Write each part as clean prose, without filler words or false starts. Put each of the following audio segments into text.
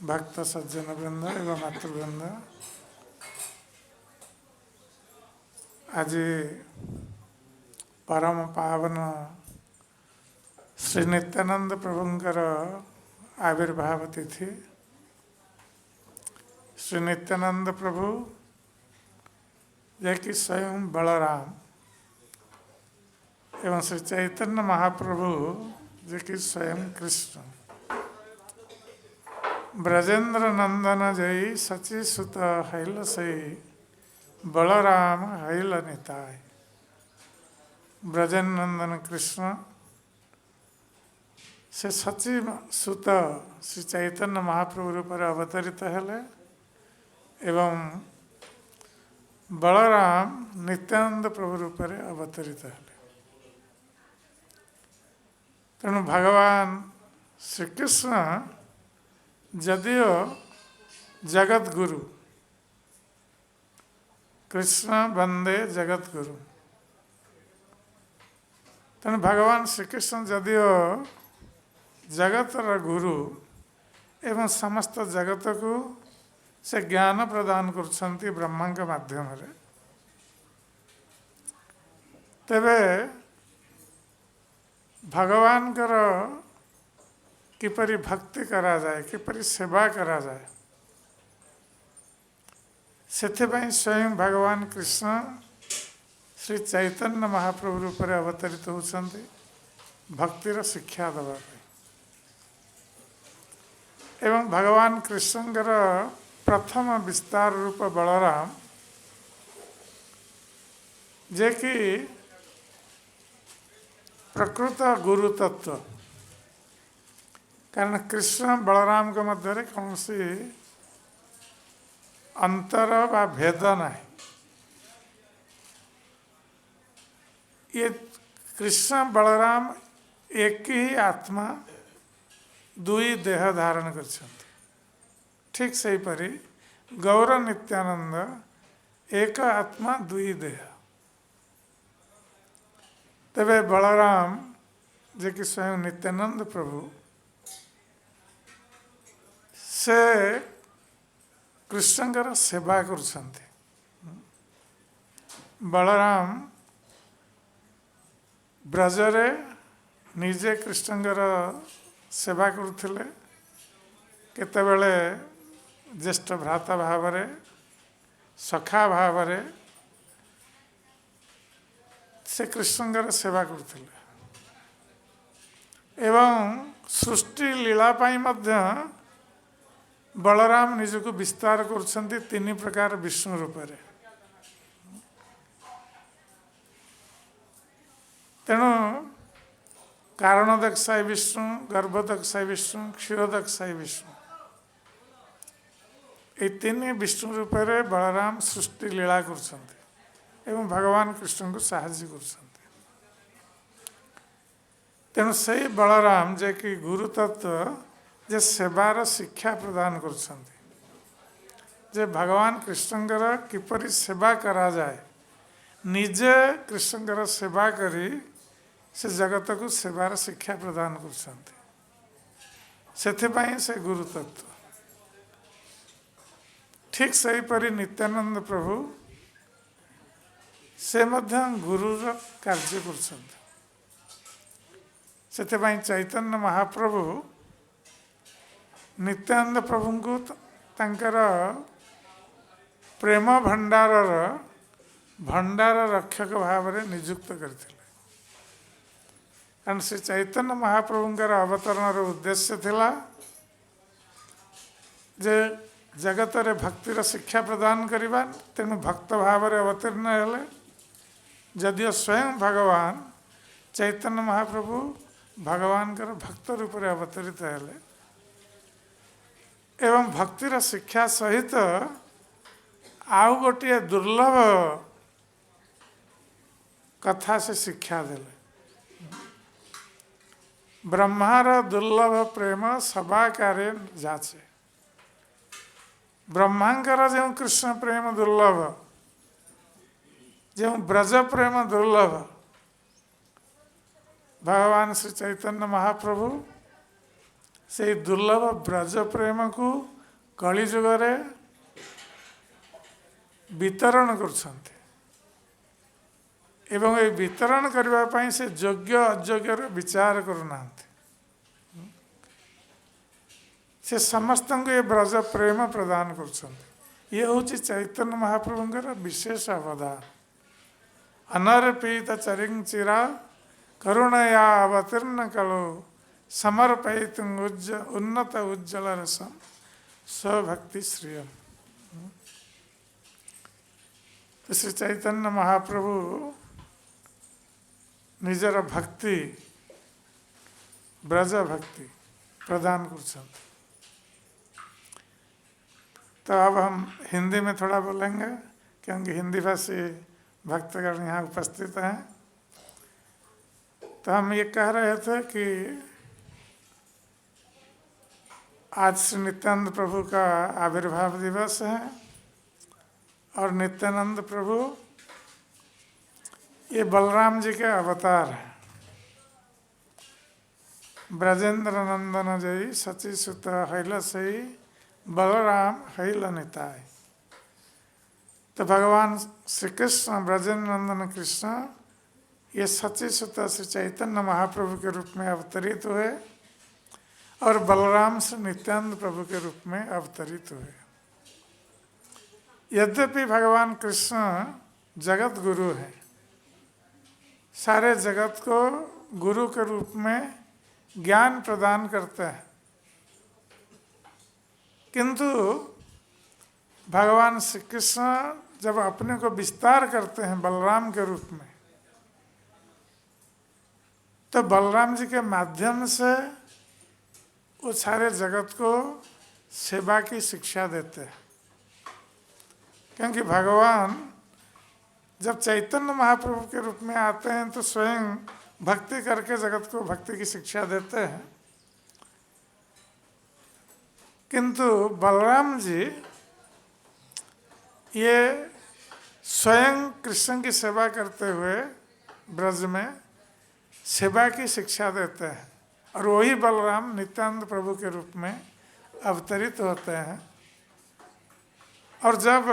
भक्त सज्जन वृंद एवं मातृवृंद, आज परम पावन श्री नित्यानंद प्रभुंकर आविर्भाव तिथि। श्री नित्यानंद प्रभु जे कि स्वयं बलराम एवं श्री चैतन्य महाप्रभु जे कि स्वयं कृष्ण, ब्रजेंद्र नंदन जय सची सुत हैल सई बलराम हैल निताय। ब्रजेंद्र नंदन कृष्ण से सची सुत श्री चैतन्य महाप्रभु रूप अवतरित हेले एवं बलराम नित्यानंद प्रभु रूप अवतरित हेले। तेणु भगवान श्रीकृष्ण जदिओ जगत गुरु, कृष्ण वंदे जगत गुरु, तेणु भगवान श्रीकृष्ण जदिओ जगतर गुरु एवं समस्त जगत को से ज्ञान प्रदान करछन्ति ब्रह्मा के माध्यम रे, तेबे भगवान कर किपरि भक्ति करा जाए, किपरि सेवा करा जाए, सेथिपाई स्वयं भगवान कृष्ण श्री चैतन्य महाप्रभु रूप अवतरित होती भक्तिर शिक्षा देवा एवं भगवान कृष्णकर प्रथम विस्तार रूप बलराम जे कि प्रकृत गुरु तत्व, कारण कृष्ण बलराम के मध्य कौन सी अंतर व भेद नहीं। ये कृष्ण बलराम एक ही आत्मा दुई देह धारण कर, ठीक से परी गौर नित्यानंद एक आत्मा दुई देह। तबे बलराम जे कि स्वयं नित्यानंद प्रभु से कृष्णकर सेवा करछन्ति। बलराम ब्रजरे निजे कृष्णकर सेवा करुथिले, केतेबेले ज्येष्ठ भ्राता भावरे, सखा भावरे से कृष्णकर सेवा करुथिले एवं सृष्टि लीला पाई मध्य बलराम निजको विस्तार करछन्ति तीन प्रकार विष्णु रूप रे। तेणु कारणदक्षाय विष्णु, गर्भदक्षाय विष्णु, क्षीरदक्षाय विष्णु, ये तीन विष्णु रूप रे बलराम सृष्टि लीला करछन्ति एवं भगवान कृष्ण को साहाय्य करछन्ति। तेणु से बलराम जे कि गुरु तत्व जे सेवार शिक्षा प्रदान करछन्ति, जे भगवान कृष्णकर किपरि सेवा करा जाए, निजे कृष्णकर सेवा करी से जगत को सेवार शिक्षा प्रदान करछन्ति, सेथिपाई से गुरु तत्व। ठीक सही परी नित्यानंद प्रभु से मध्य गुरुर कार्य करछन्ति। सेथिपाई चैतन्य महाप्रभु नित्यानंद प्रभु को तांकर प्रेम भंडार रक्षक भाव में नियुक्त करथिले। कारण श्री चैतन्य महाप्रभुंकर अवतरण उद्देश्य थिला जे जगत रे भक्तिर शिक्षा प्रदान करिबा। तेणु भक्त भाव में अवतीर्ण हेले, जदिओ स्वयं भगवान चैतन्य महाप्रभु भगवान कर भक्त रूप में अवतरित हेले एवं भक्तिर शिक्षा सहित आउ गोटे दुर्लभ कथा से शिक्षा देले। ब्रह्मार दुर्लभ प्रेम सबाकारे जाचे। ब्रह्मांकर जो कृष्ण प्रेम दुर्लभ, जो ब्रज प्रेम दुर्लभ, भगवान श्री चैतन्य महाप्रभु से दुर्लभ ब्रज प्रेम को कली जुगरे वितरण करछन्ते एवं ये वितरण करबा पई से योग्य अयोग्य विचार करूनांते। से समस्त को ये ब्रज प्रेम प्रदान करछन्ते। ये हूँ चैतन्य महाप्रभुंकर विशेष अवदान। अनर्पित चरिंचिरा करुणया अवतीर्ण कलो समर्पयित उन्नत उज्ज्वल रसम स्वभक्ति श्रियम। तो श्री चैतन्य महाप्रभु निजर भक्ति ब्रज भक्ति प्रदान करछन्ते। तो अब हम हिंदी में थोड़ा बोलेंगे क्योंकि हिंदी भाषी भक्तगण यहाँ उपस्थित हैं। तो हम ये कह रहे थे कि आज श्री नित्यानंद प्रभु का आविर्भाव दिवस है और नित्यानंद प्रभु ये बलराम जी के अवतार हैं। ब्रजेंद्र नंदन जय सची सुत हैल सही बलराम हैल निताय। तो भगवान श्री कृष्ण ब्रजेंद्र नंदन कृष्ण ये सची सुत श्री चैतन्य महाप्रभु के रूप में अवतरित हुए और बलराम श्री नित्यानंद प्रभु के रूप में अवतरित हुए। यद्यपि भगवान कृष्ण जगत गुरु हैं, सारे जगत को गुरु के रूप में ज्ञान प्रदान करते हैं, किंतु भगवान श्री कृष्ण जब अपने को विस्तार करते हैं बलराम के रूप में, तो बलराम जी के माध्यम से वो सारे जगत को सेवा की शिक्षा देते हैं। क्योंकि भगवान जब चैतन्य महाप्रभु के रूप में आते हैं तो स्वयं भक्ति करके जगत को भक्ति की शिक्षा देते हैं, किंतु बलराम जी ये स्वयं कृष्ण की सेवा करते हुए ब्रज में सेवा की शिक्षा देते हैं और वही बलराम नित्यानंद प्रभु के रूप में अवतरित होते हैं। और जब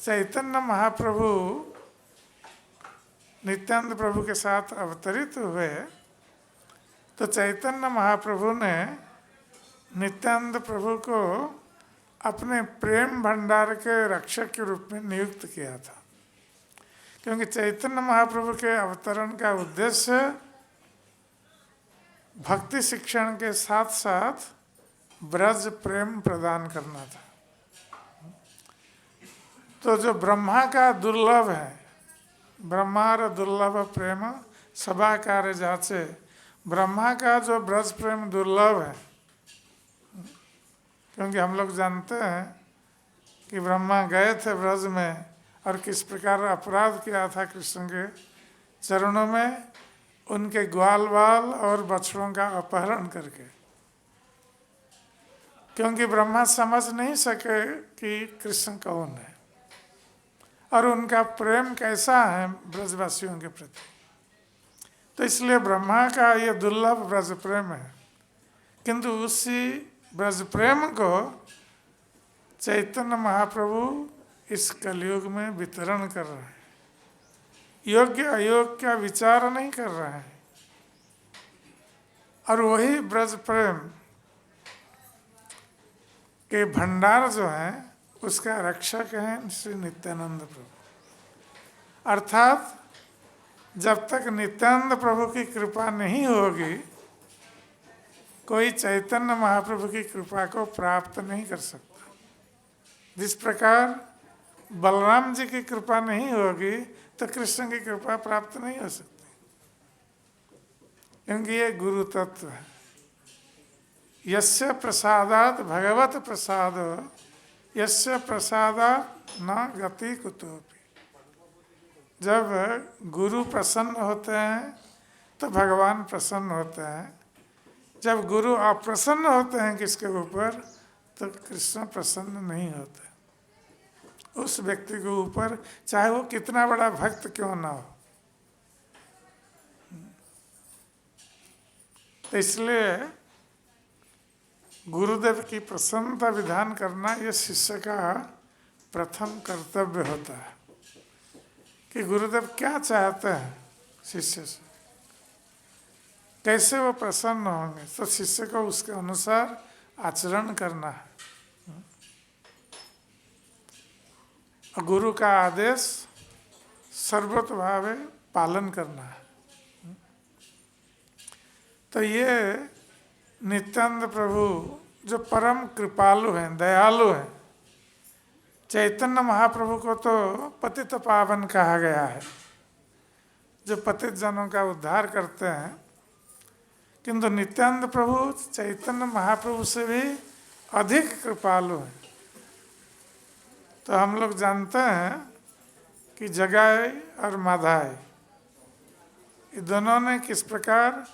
चैतन्य महाप्रभु नित्यानंद प्रभु के साथ अवतरित हुए तो चैतन्य महाप्रभु ने नित्यानंद प्रभु को अपने प्रेम भंडार के रक्षक के रूप में नियुक्त किया था। क्योंकि चैतन्य महाप्रभु के अवतरण का उद्देश्य भक्ति शिक्षण के साथ साथ ब्रज प्रेम प्रदान करना था। तो जो ब्रह्मा का दुर्लभ है, ब्रह्मार दुर्लभ प्रेम सभा कार्य जाचे, ब्रह्मा का जो ब्रज प्रेम दुर्लभ है, क्योंकि हम लोग जानते हैं कि ब्रह्मा गए थे ब्रज में और किस प्रकार अपराध किया था कृष्ण के चरणों में, उनके ग्वाल बाल और बछड़ों का अपहरण करके। क्योंकि ब्रह्मा समझ नहीं सके कि कृष्ण कौन है और उनका प्रेम कैसा है ब्रजवासियों के प्रति। तो इसलिए ब्रह्मा का ये दुर्लभ ब्रज प्रेम है, किंतु उसी ब्रज प्रेम को चैतन्य महाप्रभु इस कलयुग में वितरण कर रहे हैं। योग्य अयोग्य का विचार नहीं कर रहे हैं। और वही ब्रज प्रेम के भंडार जो है उसका रक्षक है श्री नित्यानंद प्रभु। अर्थात जब तक नित्यानंद प्रभु की कृपा नहीं होगी कोई चैतन्य महाप्रभु की कृपा को प्राप्त नहीं कर सकता। जिस प्रकार बलराम जी की कृपा नहीं होगी तो कृष्ण की कृपा प्राप्त नहीं हो सकती, क्योंकि ये गुरु तत्व है। यस्य प्रसादात भगवत प्रसाद यस्य प्रसादात न गति कुतोपि। जब गुरु प्रसन्न होते हैं तो भगवान प्रसन्न होते हैं, जब गुरु अप्रसन्न होते हैं किसके ऊपर तो कृष्ण प्रसन्न नहीं होते उस व्यक्ति के ऊपर, चाहे वो कितना बड़ा भक्त क्यों ना हो। तो इसलिए गुरुदेव की प्रसन्नता विधान करना ये शिष्य का प्रथम कर्तव्य होता है कि गुरुदेव क्या चाहते हैं शिष्य से, कैसे वो प्रसन्न होंगे, तो शिष्य को उसके अनुसार आचरण करना है। गुरु का आदेश सर्वतोभावे पालन करना है। तो ये नित्यानंद प्रभु जो परम कृपालु हैं, दयालु हैं, चैतन्य महाप्रभु को तो पतित पावन कहा गया है, जो पतित जनों का उद्धार करते हैं, किंतु नित्यानंद प्रभु चैतन्य महाप्रभु से भी अधिक कृपालु हैं। तो हम लोग जानते हैं कि जगाई और माधाई ये दोनों ने किस प्रकार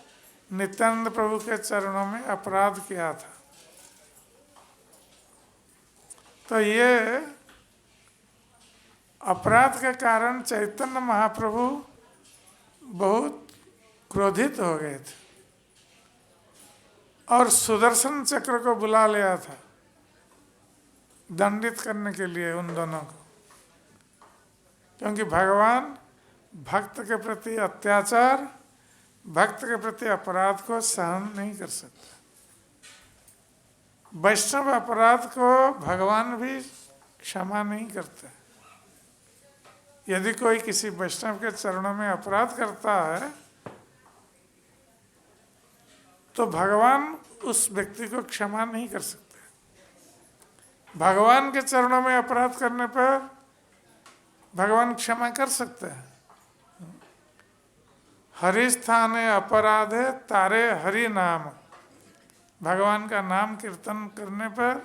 नित्यानंद प्रभु के चरणों में अपराध किया था। तो ये अपराध के कारण चैतन्य महाप्रभु बहुत क्रोधित हो गए थे और सुदर्शन चक्र को बुला लिया था दंडित करने के लिए उन दोनों को, क्योंकि भगवान भक्त के प्रति अत्याचार, भक्त के प्रति अपराध को सहन नहीं कर सकते। वैष्णव अपराध को भगवान भी क्षमा नहीं करते। यदि कोई किसी वैष्णव के चरणों में अपराध करता है तो भगवान उस व्यक्ति को क्षमा नहीं कर सकते। भगवान के चरणों में अपराध करने पर भगवान क्षमा कर सकते हैं। हरि स्थाने अपराधे तारे हरि नाम, भगवान का नाम कीर्तन करने पर,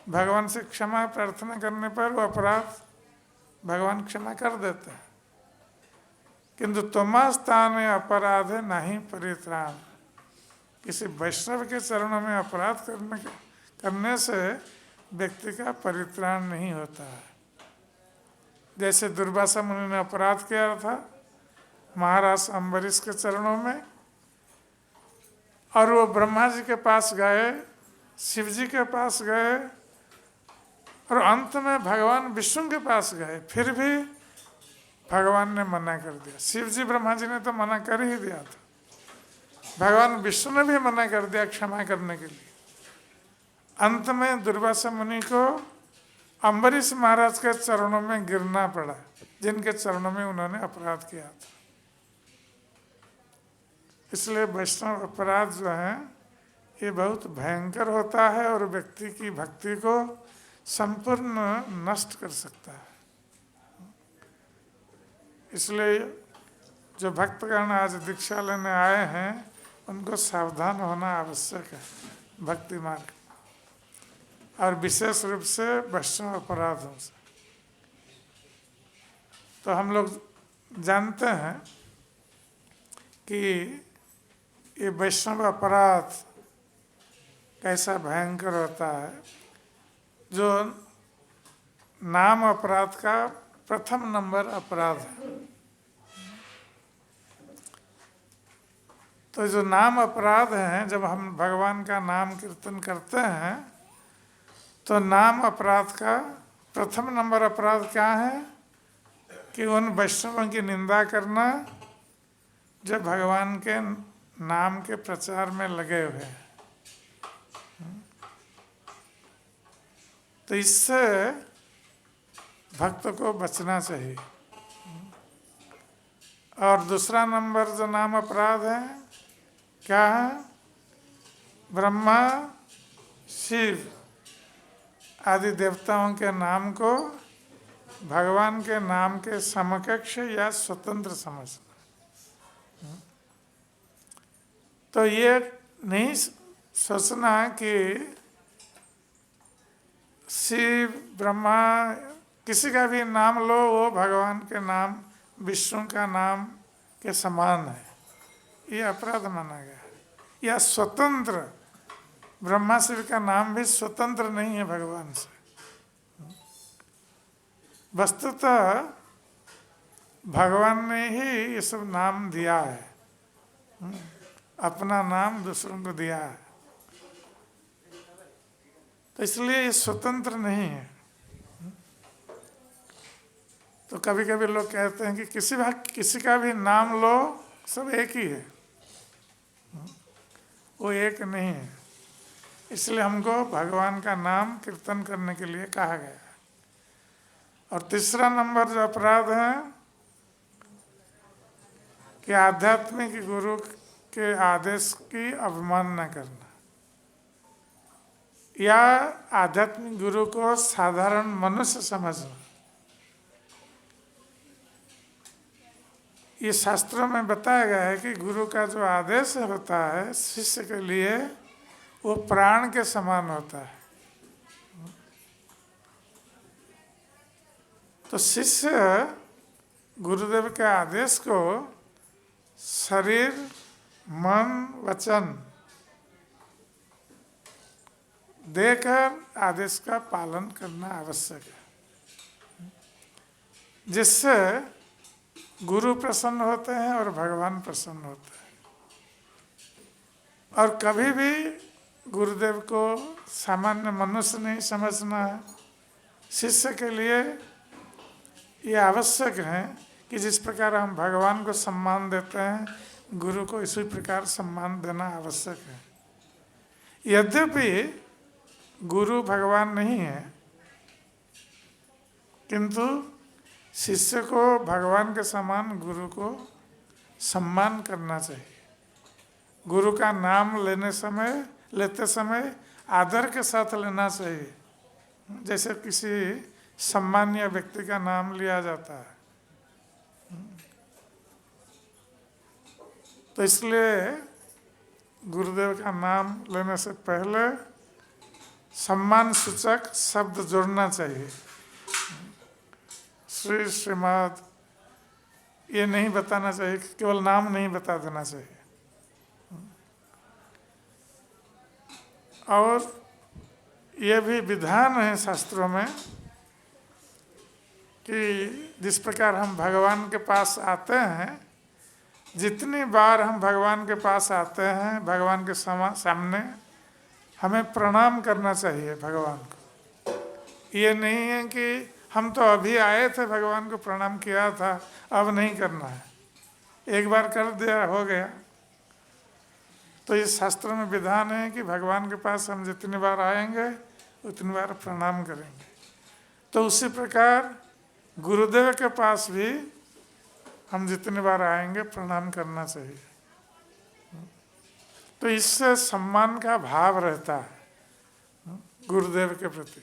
भगवान से क्षमा प्रार्थना करने पर वो अपराध भगवान क्षमा कर देते हैं। किंतु तुम्हां स्थाने अपराधे नहीं परित्राण, किसी वैष्णव के चरणों में अपराध करने से व्यक्ति का परित्राण नहीं होता है। जैसे दुर्वासा मुनि ने अपराध किया था महाराज अम्बरीश के चरणों में, और वो ब्रह्मा जी के पास गए, शिव जी के पास गए, और अंत में भगवान विष्णु के पास गए, फिर भी भगवान ने मना कर दिया। शिव जी ब्रह्मा जी ने तो मना कर ही दिया था, भगवान विष्णु ने भी मना कर दिया क्षमा करने के लिए। अंत में दुर्वासा मुनि को अम्बरीश महाराज के चरणों में गिरना पड़ा, जिनके चरणों में उन्होंने अपराध किया था। इसलिए वैष्णव अपराध जो है ये बहुत भयंकर होता है और व्यक्ति की भक्ति को संपूर्ण नष्ट कर सकता है। इसलिए जो भक्तगण आज दीक्षा लेने आए हैं उनको सावधान होना आवश्यक है भक्ति मार्ग, और विशेष रूप से वैष्णव अपराधों से। तो हम लोग जानते हैं कि ये वैष्णव अपराध कैसा भयंकर होता है, जो नाम अपराध का प्रथम नंबर अपराध है। तो जो नाम अपराध हैं, जब हम भगवान का नाम कीर्तन करते हैं तो नाम अपराध का प्रथम नंबर अपराध क्या है कि उन वैष्णवों की निंदा करना जो भगवान के नाम के प्रचार में लगे हुए हैं। तो इससे भक्त को बचना चाहिए। और दूसरा नंबर जो नाम अपराध है क्या है, ब्रह्मा शिव आदि देवताओं के नाम को भगवान के नाम के समकक्ष या स्वतंत्र समझना। तो ये नहीं सोचना कि शिव ब्रह्मा किसी का भी नाम लो वो भगवान के नाम विष्णु का नाम के समान है, ये अपराध माना गया है। या स्वतंत्र, ब्रह्मा शिव का नाम भी स्वतंत्र नहीं है भगवान से। वस्तुतः भगवान ने ही ये सब नाम दिया है, अपना नाम दूसरों को दिया है। तो इसलिए ये स्वतंत्र नहीं है। तो कभी कभी लोग कहते हैं कि किसी का भी नाम लो, सब एक ही है। वो एक नहीं है। इसलिए हमको भगवान का नाम कीर्तन करने के लिए कहा गया है। और तीसरा नंबर जो अपराध है कि आध्यात्मिक गुरु के आदेश की अवमानना करना या आध्यात्मिक गुरु को साधारण मनुष्य समझना। ये शास्त्रों में बताया गया है कि गुरु का जो आदेश होता है शिष्य के लिए, वो प्राण के समान होता है। तो शिष्य गुरुदेव के आदेश को शरीर, मन, वचन देकर आदेश का पालन करना आवश्यक है, जिससे गुरु प्रसन्न होते हैं और भगवान प्रसन्न होते हैं। और कभी भी गुरुदेव को सामान्य मनुष्य नहीं समझना है। शिष्य के लिए ये आवश्यक है कि जिस प्रकार हम भगवान को सम्मान देते हैं, गुरु को इसी प्रकार सम्मान देना आवश्यक है। यद्यपि गुरु भगवान नहीं है, किंतु शिष्य को भगवान के समान गुरु को सम्मान करना चाहिए। गुरु का नाम लेते समय आदर के साथ लेना चाहिए, जैसे किसी सम्मानीय व्यक्ति का नाम लिया जाता है। तो इसलिए गुरुदेव का नाम लेने से पहले सम्मान सूचक शब्द जोड़ना चाहिए। श्री, श्रीमद ये नहीं बताना चाहिए, केवल नाम नहीं बता देना चाहिए। और ये भी विधान है शास्त्रों में कि जिस प्रकार हम भगवान के पास आते हैं, जितनी बार हम भगवान के पास आते हैं, भगवान के सामने हमें प्रणाम करना चाहिए भगवान को। ये नहीं है कि हम तो अभी आए थे, भगवान को प्रणाम किया था, अब नहीं करना है, एक बार कर दिया हो गया। तो इस शास्त्र में विधान है कि भगवान के पास हम जितनी बार आएंगे उतनी बार प्रणाम करेंगे। तो उसी प्रकार गुरुदेव के पास भी हम जितनी बार आएंगे प्रणाम करना चाहिए। तो इससे सम्मान का भाव रहता है गुरुदेव के प्रति,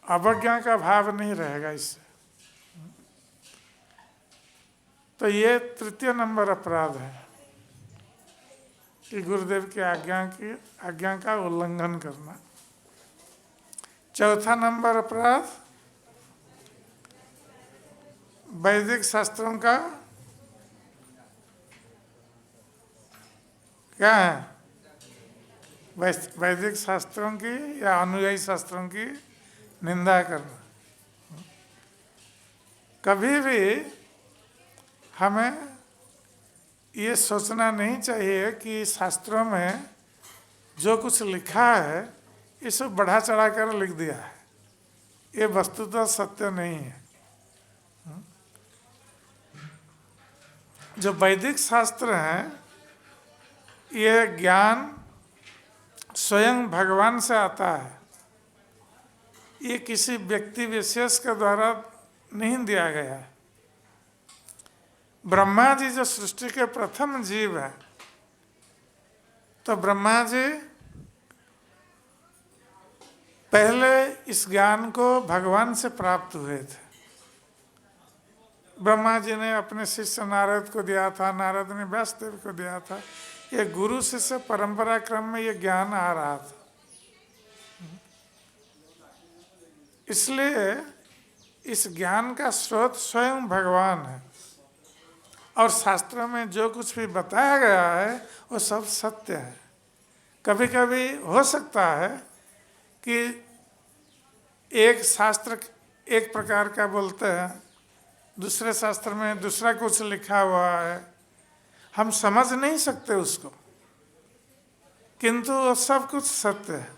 अवज्ञा का भाव नहीं रहेगा इससे। तो ये तृतीय नंबर अपराध है कि गुरुदेव की आज्ञा का उल्लंघन करना। चौथा नंबर अपराध वैदिक शास्त्रों का क्या है? वैदिक शास्त्रों की या अनुयायी शास्त्रों की निंदा करना। कभी भी हमें ये सोचना नहीं चाहिए कि शास्त्रों में जो कुछ लिखा है इसे बढ़ा चढ़ा कर लिख दिया है। ये वस्तुतः सत्य नहीं है। जो वैदिक शास्त्र हैं, ये ज्ञान स्वयं भगवान से आता है। ये किसी व्यक्ति विशेष के द्वारा नहीं दिया गया है। ब्रह्मा जी जो सृष्टि के प्रथम जीव है, तो ब्रह्मा जी पहले इस ज्ञान को भगवान से प्राप्त हुए थे। ब्रह्मा जी ने अपने शिष्य नारद को दिया था, नारद ने व्यासदेव को दिया था। ये गुरु शिष्य परंपरा क्रम में ये ज्ञान आ रहा था। इसलिए इस ज्ञान का स्रोत स्वयं भगवान है। और शास्त्रों में जो कुछ भी बताया गया है वो सब सत्य है। कभी कभी हो सकता है कि एक शास्त्र एक प्रकार का बोलते हैं, दूसरे शास्त्र में दूसरा कुछ लिखा हुआ है, हम समझ नहीं सकते उसको, किंतु वो सब कुछ सत्य है।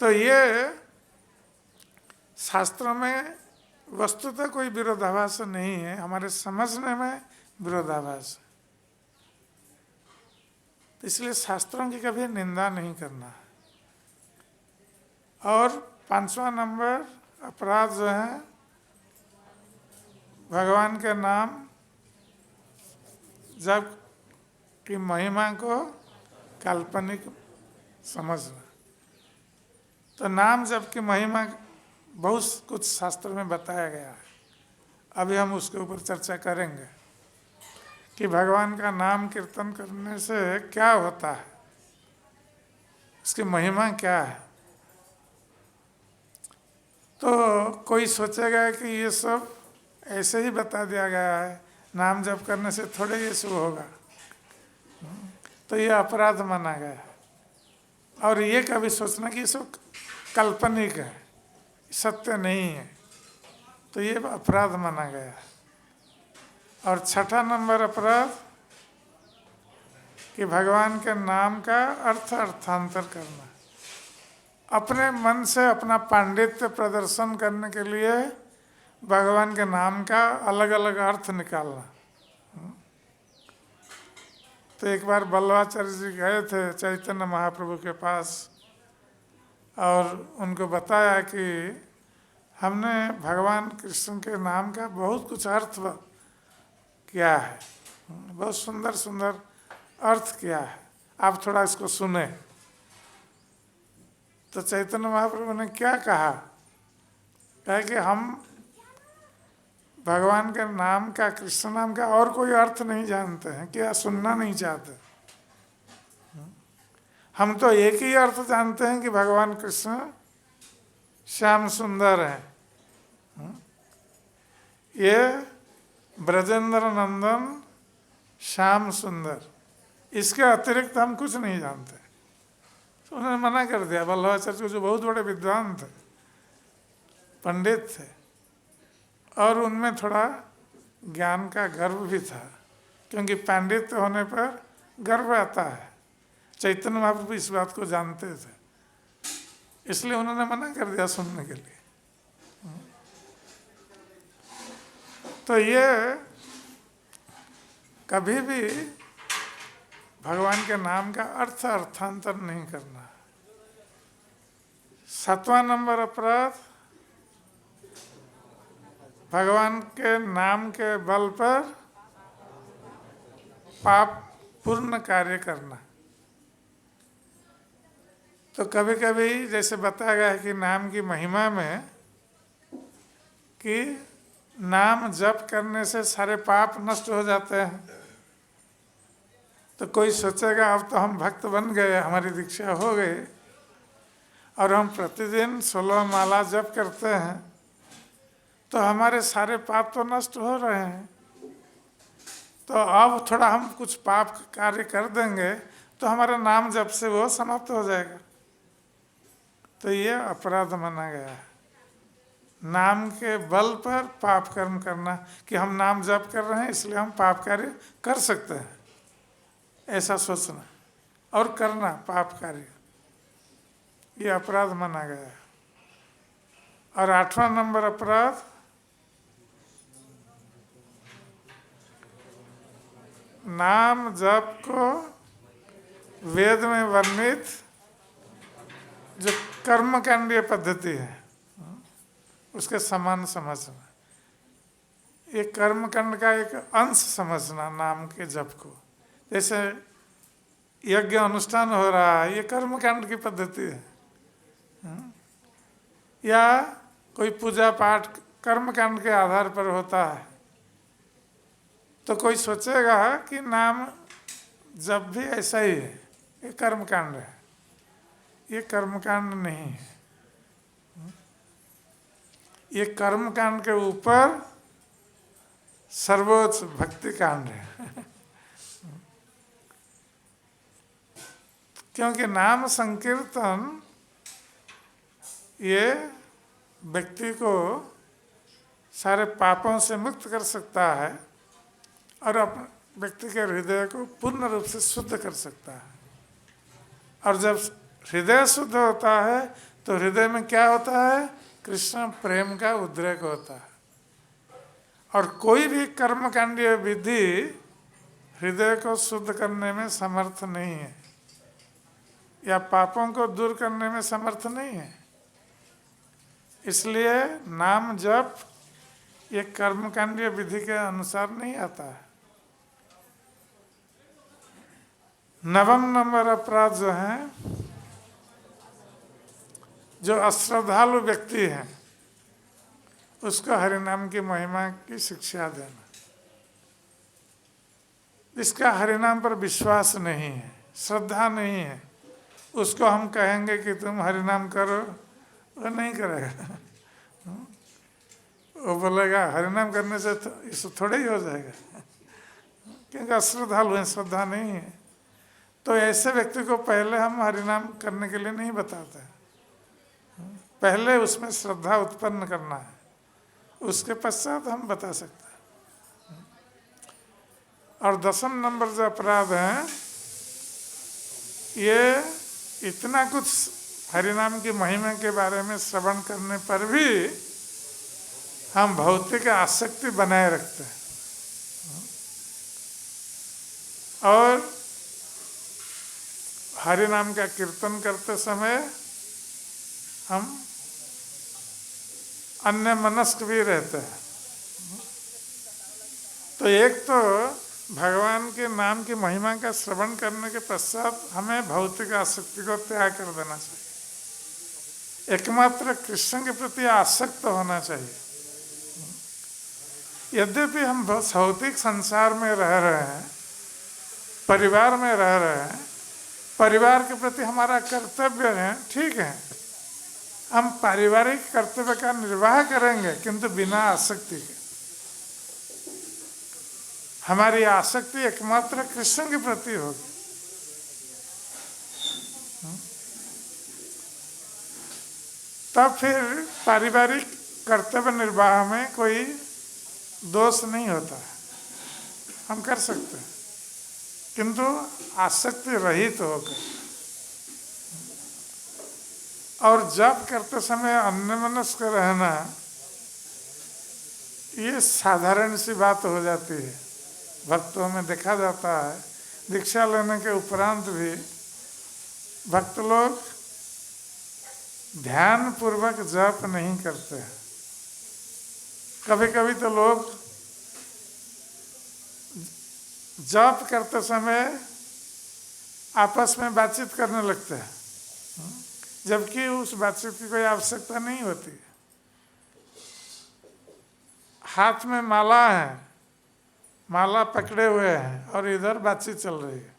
तो ये शास्त्रों में वस्तुतः कोई विरोधाभास नहीं है, हमारे समझने में विरोधाभास है। इसलिए शास्त्रों की कभी निंदा नहीं करना। और 5वां नंबर अपराध जो है, भगवान के नाम जप की महिमा को काल्पनिक समझना। तो नाम जप की महिमा बहुत कुछ शास्त्र में बताया गया है, अभी हम उसके ऊपर चर्चा करेंगे कि भगवान का नाम कीर्तन करने से क्या होता है, उसकी महिमा क्या है। तो कोई सोचेगा कि ये सब ऐसे ही बता दिया गया है, नाम जप करने से थोड़े ये शुभ होगा, तो ये अपराध माना गया है। और ये कभी सोचना कि ये सब काल्पनिक है, सत्य नहीं है, तो ये अपराध माना गया है। और 6ठा नंबर अपराध कि भगवान के नाम का अर्थांतर करना, अपने मन से अपना पांडित्य प्रदर्शन करने के लिए भगवान के नाम का अलग अलग अर्थ निकालना। तो एक बार बल्लवाचार्य जी गए थे चैतन्य महाप्रभु के पास और उनको बताया कि हमने भगवान कृष्ण के नाम का बहुत कुछ अर्थ किया है, बहुत सुंदर सुंदर अर्थ किया है, आप थोड़ा इसको सुने। तो चैतन्य महाप्रभु ने क्या कहा कि हम भगवान के नाम का, कृष्ण नाम का और कोई अर्थ नहीं जानते हैं, क्या सुनना नहीं चाहते। हम तो एक ही अर्थ जानते हैं कि भगवान कृष्ण श्याम सुंदर हैं, ये ब्रजेंद्र नंदन श्याम सुंदर, इसके अतिरिक्त हम कुछ नहीं जानते। तो उन्होंने मना कर दिया। बल्लभाचार्य जो बहुत बड़े विद्वान थे, पंडित थे, और उनमें थोड़ा ज्ञान का गर्व भी था, क्योंकि पांडित्य होने पर गर्व आता है। चैतन्य महाप्रभु इस बात को जानते थे, इसलिए उन्होंने मना कर दिया सुनने के लिए। तो ये कभी भी भगवान के नाम का अर्थांतर नहीं करना। 7वां नंबर अपराध, भगवान के नाम के बल पर पाप पूर्ण कार्य करना। तो कभी कभी जैसे बताया गया है कि नाम की महिमा में कि नाम जप करने से सारे पाप नष्ट हो जाते हैं। तो कोई सोचेगा अब तो हम भक्त बन गए, हमारी दीक्षा हो गई और हम प्रतिदिन 16 माला जप करते हैं, तो हमारे सारे पाप तो नष्ट हो रहे हैं, तो अब थोड़ा हम कुछ पाप कार्य कर देंगे तो हमारा नाम जप से वो समाप्त हो जाएगा। तो ये अपराध माना गया है, नाम के बल पर पाप कर्म करना, कि हम नाम जप कर रहे हैं इसलिए हम पाप कार्य कर सकते हैं, ऐसा सोचना और करना पाप कार्य, ये अपराध माना गया है। और 8वां नंबर अपराध, नाम जप को वेद में वर्णित जो कर्मकांडीय पद्धति है उसके समान समझना, ये कर्मकांड का एक अंश समझना नाम के जप को। जैसे यज्ञ अनुष्ठान हो रहा है, ये कर्मकांड की पद्धति है, या कोई पूजा पाठ कर्मकांड के आधार पर होता है। तो कोई सोचेगा कि नाम जब भी ऐसा ही है, ये कर्मकांड है, ये कर्मकांड नहीं है, ये कर्मकांड के ऊपर सर्वोच्च भक्ति कांड है। क्योंकि नाम संकीर्तन ये व्यक्ति को सारे पापों से मुक्त कर सकता है और अपने व्यक्ति के हृदय को पूर्ण रूप से शुद्ध कर सकता है। और जब हृदय शुद्ध होता है तो तो हृदय में क्या होता है? कृष्ण प्रेम का उद्रेक होता है। और कोई भी कर्मकांडीय विधि हृदय को शुद्ध करने में समर्थ नहीं है या पापों को दूर करने में समर्थ नहीं है। इसलिए नाम जप ये कर्मकांडीय विधि के अनुसार नहीं आता है। 9वां नंबर अपराध जो है, जो अश्रद्धालु व्यक्ति है उसको हरिनाम की महिमा की शिक्षा देना। जिसका हरिनाम पर विश्वास नहीं है, श्रद्धा नहीं है, उसको हम कहेंगे कि तुम हरिनाम करो, वो नहीं करेगा। वो बोलेगा हरिनाम करने से इसको थोड़े ही हो जाएगा, क्योंकि अश्रद्धालु है, श्रद्धा नहीं है। तो ऐसे व्यक्ति को पहले हम हरिनाम करने के लिए नहीं बताते, पहले उसमें श्रद्धा उत्पन्न करना है, उसके पश्चात हम बता सकते हैं। और 10वां नंबर जो अपराध है, ये इतना कुछ हरिनाम की महिमा के बारे में श्रवण करने पर भी हम भौतिक आसक्ति बनाए रखते हैं। और हरिनाम का कीर्तन करते समय हम अन्य मनस्क भी रहते हैं। तो एक तो भगवान के नाम की महिमा का श्रवण करने के पश्चात हमें भौतिक आसक्ति को त्याग कर देना चाहिए, एकमात्र कृष्ण के प्रति आसक्त होना चाहिए। यद्यपि हम भौतिक संसार में रह रहे हैं, परिवार में रह रहे हैं, परिवार के प्रति हमारा कर्तव्य है, ठीक है, हम पारिवारिक कर्तव्य का निर्वाह करेंगे, किंतु बिना आसक्ति के। हमारी आसक्ति एकमात्र कृष्ण के प्रति होगी। तब फिर पारिवारिक कर्तव्य निर्वाह में कोई दोष नहीं होता है, हम कर सकते हैं, किंतु आसक्ति रहित होकर। और जप करते समय अन्यमनस्क रहना ये साधारण सी बात हो जाती है। भक्तों में देखा जाता है, दीक्षा लेने के उपरांत भी भक्त लोग ध्यान पूर्वक जप नहीं करते हैं। कभी कभी तो लोग जप करते समय आपस में बातचीत करने लगते हैं, जबकि उस बातचीत की कोई आवश्यकता नहीं होती। हाथ में माला है, माला पकड़े हुए हैं और इधर बातचीत चल रही है।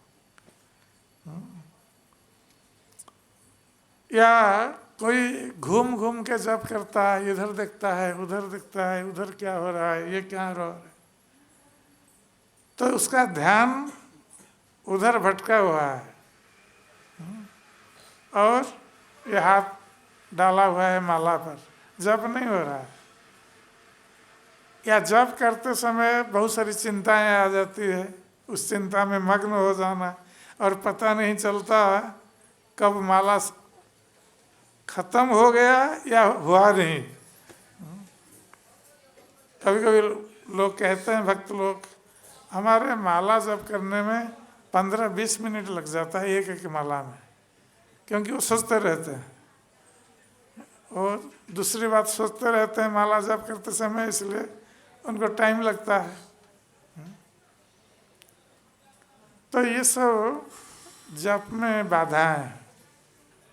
या कोई घूम घूम के जप करता है, इधर देखता है, उधर देखता है, उधर क्या हो रहा है, ये क्या हो रहा है, तो उसका ध्यान उधर भटका हुआ है। और ये हाथ डाला हुआ है माला पर, जप नहीं हो रहा है। या जप करते समय बहुत सारी चिंताएं आ जाती है, उस चिंता में मग्न हो जाना और पता नहीं चलता कब माला खत्म हो गया या हुआ नहीं। कभी कभी लोग कहते हैं, भक्त लोग, हमारे माला जप करने में 15-20 मिनट लग जाता है एक एक माला में, क्योंकि वो सोचते रहते हैं और दूसरी बात सोचते रहते हैं माला जप करते समय, इसलिए उनको टाइम लगता है। तो ये सब जप में बाधाएं हैं।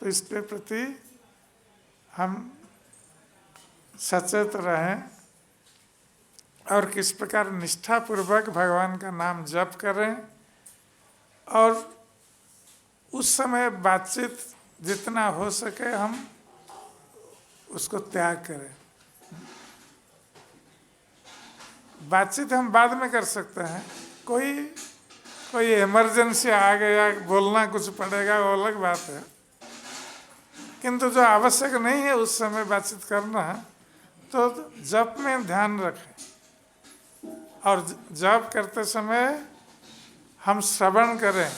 तो इसके प्रति हम सचेत रहें और किस प्रकार निष्ठापूर्वक भगवान का नाम जप करें, और उस समय बातचीत जितना हो सके हम उसको त्याग करें। बातचीत हम बाद में कर सकते हैं, कोई इमरजेंसी आ गया, बोलना कुछ पड़ेगा, वो अलग बात है, किंतु जो आवश्यक नहीं है उस समय बातचीत करना है, तो जप में ध्यान रखें। और जप करते समय हम श्रवण करें,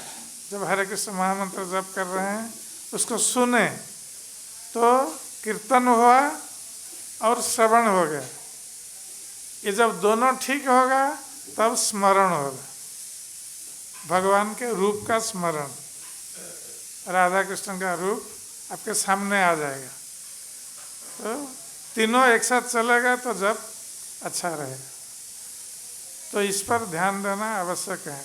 जब हरे कृष्ण महामंत्र जप कर रहे हैं उसको सुने, तो कीर्तन हुआ और श्रवण हो गया। ये जब दोनों ठीक होगा तब स्मरण होगा, भगवान के रूप का स्मरण, राधा कृष्ण का रूप आपके सामने आ जाएगा। तो तीनों एक साथ चलेगा तो जब अच्छा रहेगा। तो इस पर ध्यान देना आवश्यक है।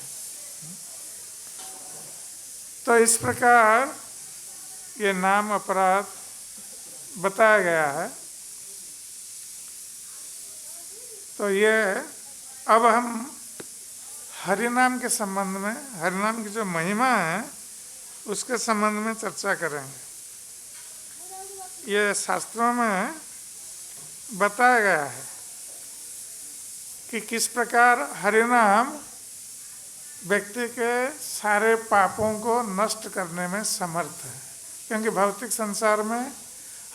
तो इस प्रकार ये नाम अपराध बताया गया है। तो ये अब हम हरिनाम के संबंध में, हरिनाम की जो महिमा है उसके संबंध में चर्चा करेंगे। ये शास्त्रों में बताया गया है कि किस प्रकार हरिनाम व्यक्ति के सारे पापों को नष्ट करने में समर्थ है। क्योंकि भौतिक संसार में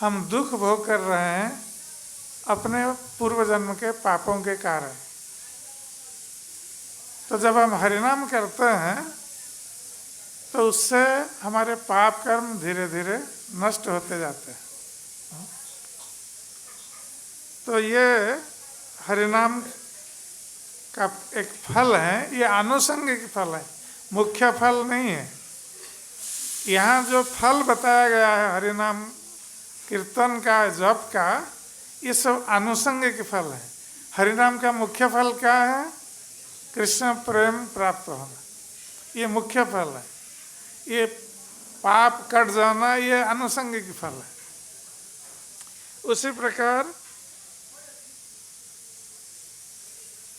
हम दुख भोग कर रहे हैं अपने पूर्व जन्म के पापों के कारण। तो जब हम हरिनाम करते हैं तो उससे हमारे पाप कर्म धीरे धीरे नष्ट होते जाते हैं। तो ये हरिनाम का एक फल है, ये आनुषंगिक फल है, मुख्य फल नहीं है। यहाँ जो फल बताया गया है हरिनाम कीर्तन का, जप का, ये सब आनुषंगिक फल है। हरिनाम का मुख्य फल क्या है? कृष्ण प्रेम प्राप्त होना, ये मुख्य फल है। ये पाप कट जाना ये आनुषंगिक फल है। उसी प्रकार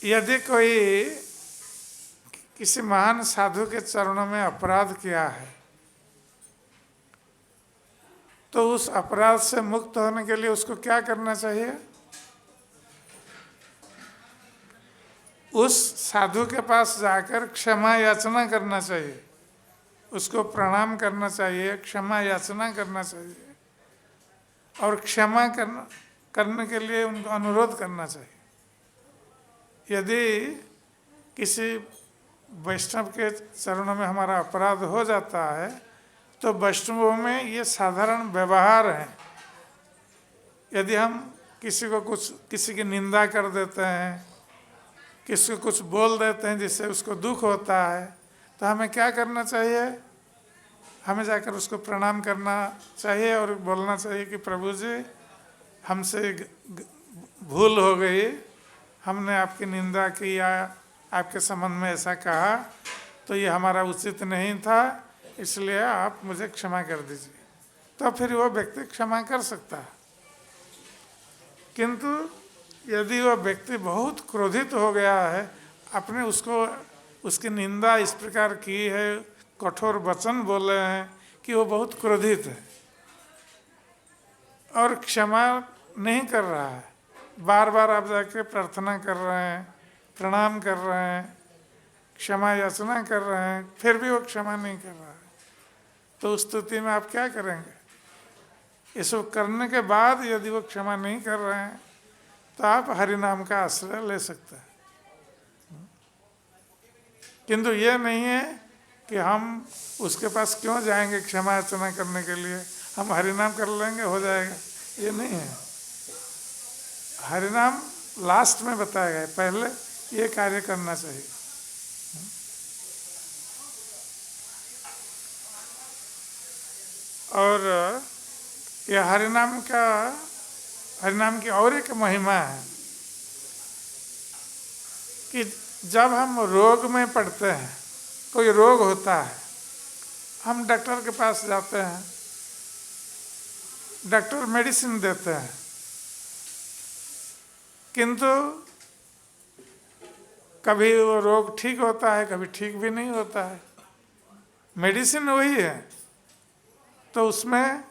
यदि कोई किसी महान साधु के चरणों में अपराध किया है तो उस अपराध से मुक्त होने के लिए उसको क्या करना चाहिए? उस साधु के पास जाकर क्षमा याचना करना चाहिए, उसको प्रणाम करना चाहिए, क्षमा याचना करना चाहिए और क्षमा करने के लिए उनको अनुरोध करना चाहिए। यदि किसी वैष्णव के चरणों में हमारा अपराध हो जाता है तो वैष्णवों में ये साधारण व्यवहार है। यदि हम किसी की निंदा कर देते हैं, किसी को कुछ बोल देते हैं जिससे उसको दुख होता है, तो हमें क्या करना चाहिए? हमें जाकर उसको प्रणाम करना चाहिए और बोलना चाहिए कि प्रभु जी हमसे भूल हो गई, हमने आपकी निंदा की या आपके संबंध में ऐसा कहा, तो ये हमारा उचित नहीं था, इसलिए आप मुझे क्षमा कर दीजिए। तो फिर वो व्यक्ति क्षमा कर सकता है। किंतु यदि वह व्यक्ति बहुत क्रोधित हो गया है, आपने उसकी निंदा इस प्रकार की है, कठोर वचन बोले हैं कि वो बहुत क्रोधित है और क्षमा नहीं कर रहा है, बार बार आप जाके प्रार्थना कर रहे हैं, प्रणाम कर रहे हैं, क्षमा याचना कर रहे हैं, फिर भी वो क्षमा नहीं कर रहा है, तो उस स्थिति में आप क्या करेंगे? ये सब करने के बाद यदि वो क्षमा नहीं कर रहे हैं तो आप हरिनाम का आश्रय ले सकते हैं। किंतु ये नहीं है कि हम उसके पास क्यों जाएंगे क्षमा याचना करने के लिए, हम हरिनाम कर लेंगे हो जाएगा, ये नहीं है। हरिनाम लास्ट में बताया गया है, पहले ये कार्य करना चाहिए। और ये हरिनाम की और एक महिमा है कि जब हम रोग में पड़ते हैं, कोई रोग होता है, हम डॉक्टर के पास जाते हैं, डॉक्टर मेडिसिन देते हैं, किंतु कभी वो रोग ठीक होता है, कभी ठीक भी नहीं होता है। मेडिसिन वही है, तो उसमें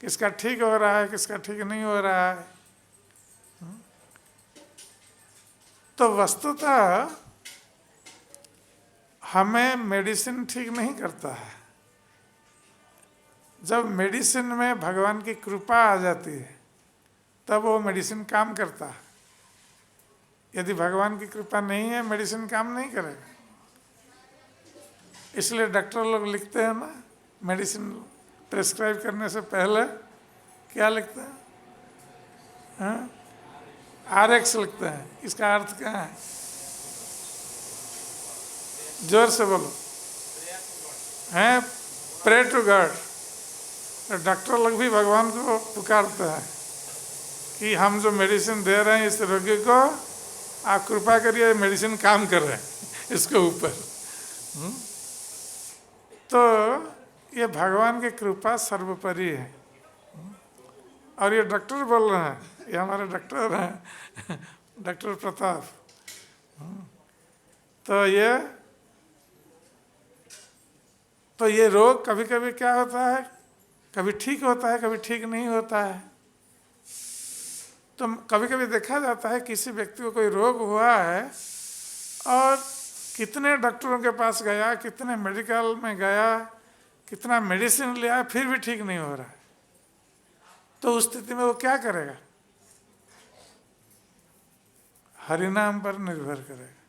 किसका ठीक हो रहा है, किसका ठीक नहीं हो रहा है। तो वस्तुतः हमें मेडिसिन ठीक नहीं करता है। जब मेडिसिन में भगवान की कृपा आ जाती है तब वो मेडिसिन काम करता है। यदि भगवान की कृपा नहीं है, मेडिसिन काम नहीं करेगा। इसलिए डॉक्टर लोग लिखते हैं ना मेडिसिन प्रेस्क्राइब करने से पहले क्या लिखते हैं? हाँ? RX लिखते हैं। इसका अर्थ क्या है? जोर से बोलो। हैं? Pray to God. डॉक्टर लोग भी भगवान को पुकारते हैं कि हम जो मेडिसिन दे रहे हैं इस रोगी को, आप कृपा करिए मेडिसिन काम कर रहे हैं इसके ऊपर। तो ये भगवान की कृपा सर्वोपरि है। और ये डॉक्टर बोल रहे हैं, ये हमारे डॉक्टर हैं डॉक्टर प्रताप। तो ये रोग कभी कभी क्या होता है, कभी ठीक होता है, कभी ठीक नहीं होता है। तो कभी कभी देखा जाता है किसी व्यक्ति को कोई रोग हुआ है और कितने डॉक्टरों के पास गया, कितने मेडिकल में गया, कितना मेडिसिन लिया, फिर भी ठीक नहीं हो रहा है। तो उस स्थिति में वो क्या करेगा? हरिनाम पर निर्भर करेगा।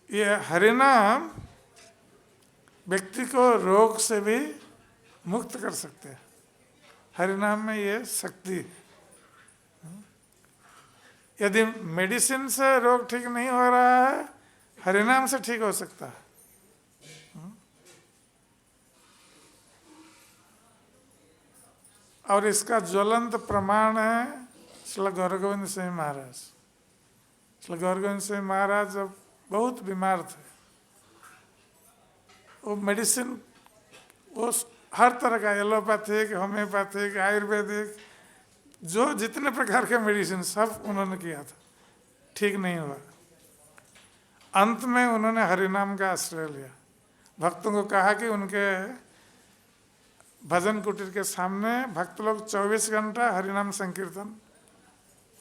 ये हरिनाम व्यक्ति को रोग से भी मुक्त कर सकते हैं। हरिनाम में ये शक्ति है। यदि मेडिसिन से रोग ठीक नहीं हो रहा है, हरिनाम से ठीक हो सकता है। और इसका ज्वलंत प्रमाण है श्री गौर गोविंद सिंह महाराज। श्री गौर गोविंद सिंह महाराज जब बहुत बीमार थे, वो मेडिसिन, वो हर तरह का एलोपैथिक, होम्योपैथिक, आयुर्वेदिक, जो जितने प्रकार के मेडिसिन सब उन्होंने किया था, ठीक नहीं हुआ। अंत में उन्होंने हरिनाम का आश्रय लिया। भक्तों को कहा कि उनके भजन कुटीर के सामने भक्त लोग 24 घंटा हरिनाम संकीर्तन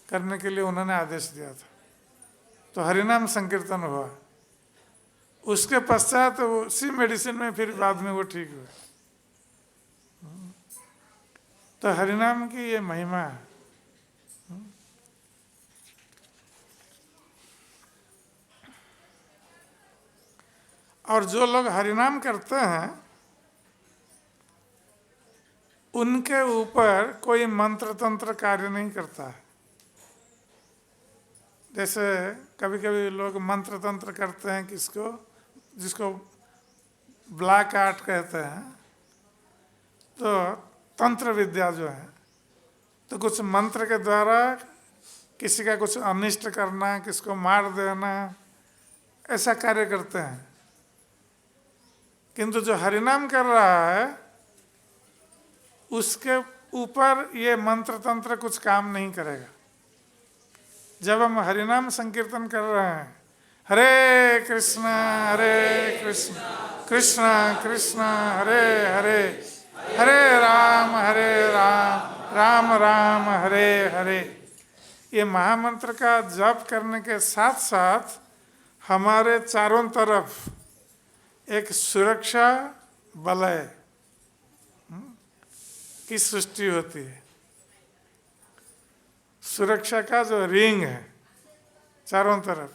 करने के लिए उन्होंने आदेश दिया था। तो हरिनाम संकीर्तन हुआ। उसके पश्चात उसी मेडिसिन में फिर बाद में वो ठीक हुए। तो हरिनाम की ये महिमा है। और जो लोग हरिनाम करते हैं उनके ऊपर कोई मंत्र तंत्र कार्य नहीं करता है। जैसे कभी कभी लोग मंत्र तंत्र करते हैं, जिसको ब्लैक आर्ट कहते हैं। तो तंत्र विद्या जो है, तो कुछ मंत्र के द्वारा किसी का कुछ अनिष्ट करना, किसको मार देना, ऐसा कार्य करते हैं। किंतु जो हरिनाम कर रहा है उसके ऊपर ये मंत्र तंत्र कुछ काम नहीं करेगा। जब हम हरिनाम संकीर्तन कर रहे हैं, हरे कृष्ण कृष्ण कृष्ण हरे हरे, हरे राम राम राम हरे हरे, ये महामंत्र का जप करने के साथ साथ हमारे चारों तरफ एक सुरक्षा वलय की सृष्टि होती है। सुरक्षा का जो रिंग है चारों तरफ,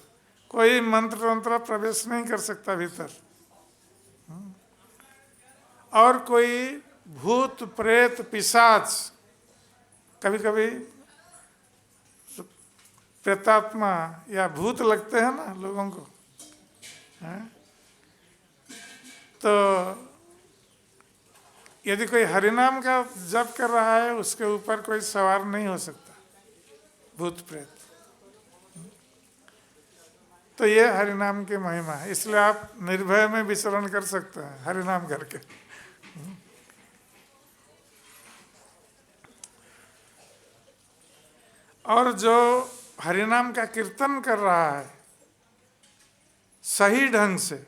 कोई मंत्र तंत्र प्रवेश नहीं कर सकता भीतर। और कोई भूत प्रेत पिशाच, कभी कभी प्रेतात्मा या भूत लगते हैं ना लोगों को, तो यदि कोई हरिनाम का जप कर रहा है उसके ऊपर कोई सवार नहीं हो सकता भूत प्रेत। तो ये हरिनाम की महिमा है। इसलिए आप निर्भय में विचरण कर सकते हैं हरिनाम करके। और जो हरिनाम का कीर्तन कर रहा है सही ढंग से,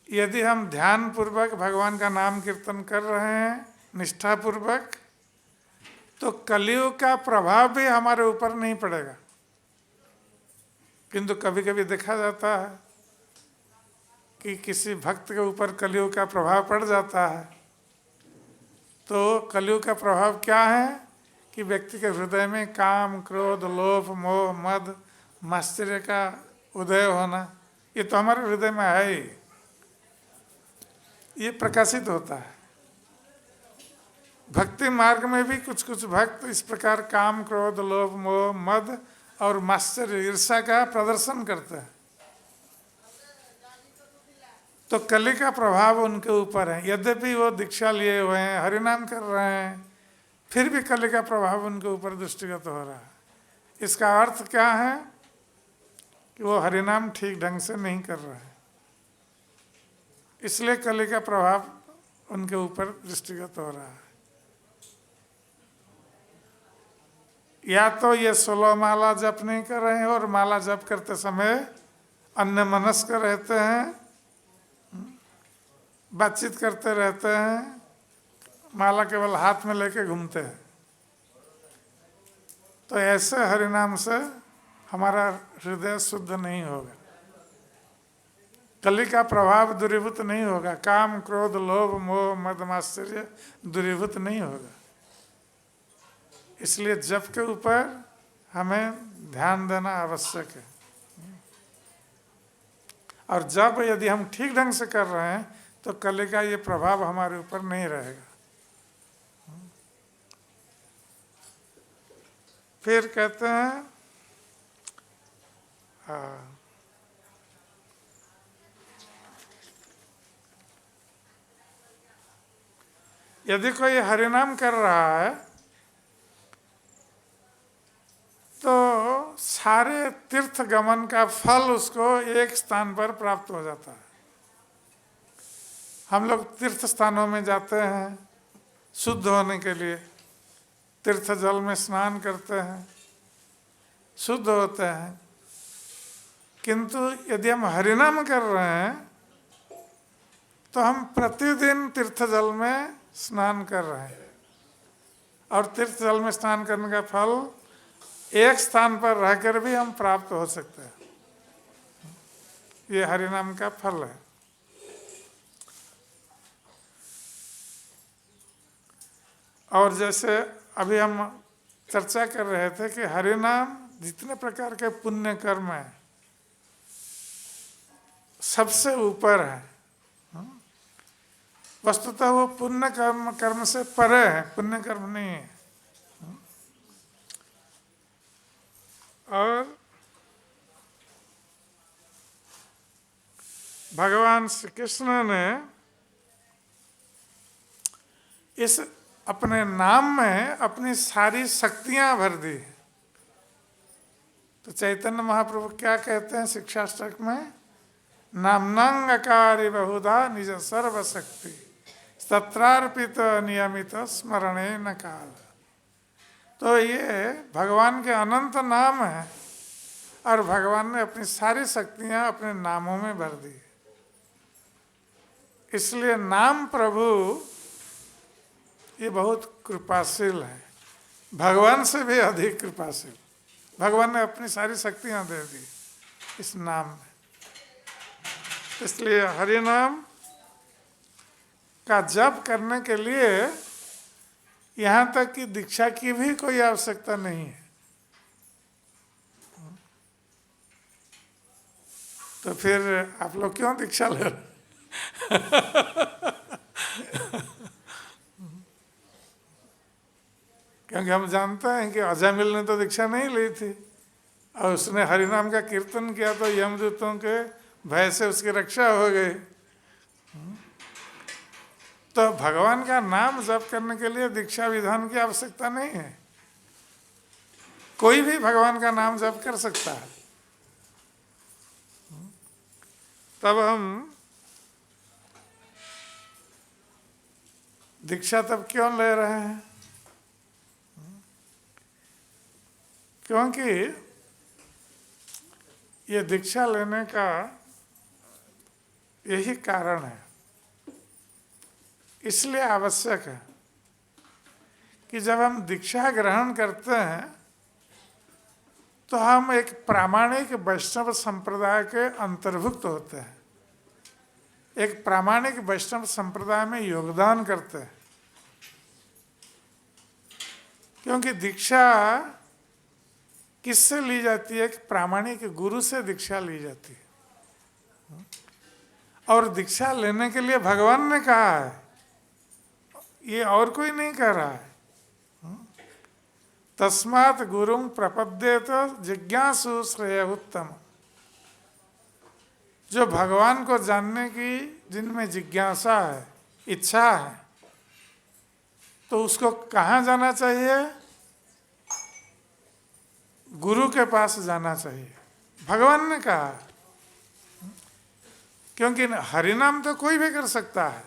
यदि हम ध्यान पूर्वक भगवान का नाम कीर्तन कर रहे हैं निष्ठा पूर्वक, तो कलयुग का प्रभाव भी हमारे ऊपर नहीं पड़ेगा। किंतु कभी कभी देखा जाता है कि किसी भक्त के ऊपर कलयुग का प्रभाव पड़ जाता है। तो कलयुग का प्रभाव क्या है कि व्यक्ति के हृदय में काम, क्रोध, लोभ, मोह, मद, मात्सर्य का उदय होना, ये तो हमारे हृदय में है ही। ये प्रकाशित होता है। भक्ति मार्ग में भी कुछ कुछ भक्त इस प्रकार काम, क्रोध, लोभ, मोह, मद और मात्सर्य, ईर्ष्या का प्रदर्शन करते हैं। तो कली का प्रभाव उनके ऊपर है। यद्यपि वो दीक्षा लिए हुए हैं, हरिनाम कर रहे हैं, फिर भी कली का प्रभाव उनके ऊपर दृष्टिगत हो रहा है। इसका अर्थ क्या है कि वो हरिनाम ठीक ढंग से नहीं कर रहे हैं, इसलिए कली का प्रभाव उनके ऊपर दृष्टिगत हो रहा है। या तो ये 16 माला जप नहीं कर रहे हैं और माला जप करते समय अन्यमनस्क रहते हैं, बातचीत करते रहते हैं, माला केवल हाथ में लेके घूमते हैं। तो ऐसे हरिनाम से हमारा हृदय शुद्ध नहीं होगा, कली का प्रभाव दूरीभूत नहीं होगा, काम, क्रोध, लोभ, मोह, मद, मात्सर्य दूरीभूत नहीं होगा। इसलिए जप के ऊपर हमें ध्यान देना आवश्यक है। और जब यदि हम ठीक ढंग से कर रहे हैं तो कली का ये प्रभाव हमारे ऊपर नहीं रहेगा। फिर कहते हैं यदि कोई हरिनाम कर रहा है तो सारे तीर्थ गमन का फल उसको एक स्थान पर प्राप्त हो जाता है। हम लोग तीर्थ स्थानों में जाते हैं शुद्ध होने के लिए, तीर्थ जल में स्नान करते हैं, शुद्ध होते हैं। किंतु यदि हम हरिनाम कर रहे हैं तो हम प्रतिदिन तीर्थ जल में स्नान कर रहे हैं, और तीर्थ जल में स्नान करने का फल एक स्थान पर रहकर भी हम प्राप्त हो सकते हैं। ये हरिनाम का फल है। और जैसे अभी हम चर्चा कर रहे थे कि हरिनाम जितने प्रकार के पुण्य कर्म है सबसे ऊपर है। वस्तुतः वो पुण्य कर्म से परे है, पुण्य कर्म नहीं है। और भगवान श्री कृष्ण ने इस अपने नाम में अपनी सारी शक्तियां भर दी। तो चैतन्य महाप्रभु क्या कहते हैं शिक्षाष्टक में? नामनांगकारी बहुधा निज सर्वशक्ति तत्रार्पित नियमित स्मरणे न काल। तो ये भगवान के अनंत नाम है और भगवान ने अपनी सारी शक्तियां अपने नामों में भर दी। इसलिए नाम प्रभु ये बहुत कृपाशील है, भगवान से भी अधिक कृपाशील। भगवान ने अपनी सारी शक्तियां दे दी इस नाम में। इसलिए हरि नाम का जप करने के लिए यहाँ तक कि दीक्षा की भी कोई आवश्यकता नहीं है। तो फिर आप लोग क्यों दीक्षा ले रहे? क्योंकि हम जानते हैं कि अजामिल ने तो दीक्षा नहीं ली थी और उसने हरिनाम का कीर्तन किया तो यमदूतों के भय से उसकी रक्षा हो गई। तो भगवान का नाम जप करने के लिए दीक्षा विधान की आवश्यकता नहीं है, कोई भी भगवान का नाम जप कर सकता है। तब हम दीक्षा तब क्यों ले रहे हैं? क्योंकि ये दीक्षा लेने का यही कारण है, इसलिए आवश्यक है कि जब हम दीक्षा ग्रहण करते हैं तो हम एक प्रामाणिक वैष्णव संप्रदाय के अंतर्भुक्त होते हैं, एक प्रामाणिक वैष्णव संप्रदाय में योगदान करते हैं। क्योंकि दीक्षा किससे ली जाती है? एक प्रामाणिक गुरु से दीक्षा ली जाती है। और दीक्षा लेने के लिए भगवान ने कहा है, ये और कोई नहीं कह रहा है। तस्मात् गुरुं प्रपद्येत जिज्ञासु श्रेय उत्तम। जो भगवान को जानने की जिनमें जिज्ञासा है, इच्छा है, तो उसको कहाँ जाना चाहिए? गुरु के पास जाना चाहिए, भगवान ने कहा। क्योंकि हरिनाम तो कोई भी कर सकता है,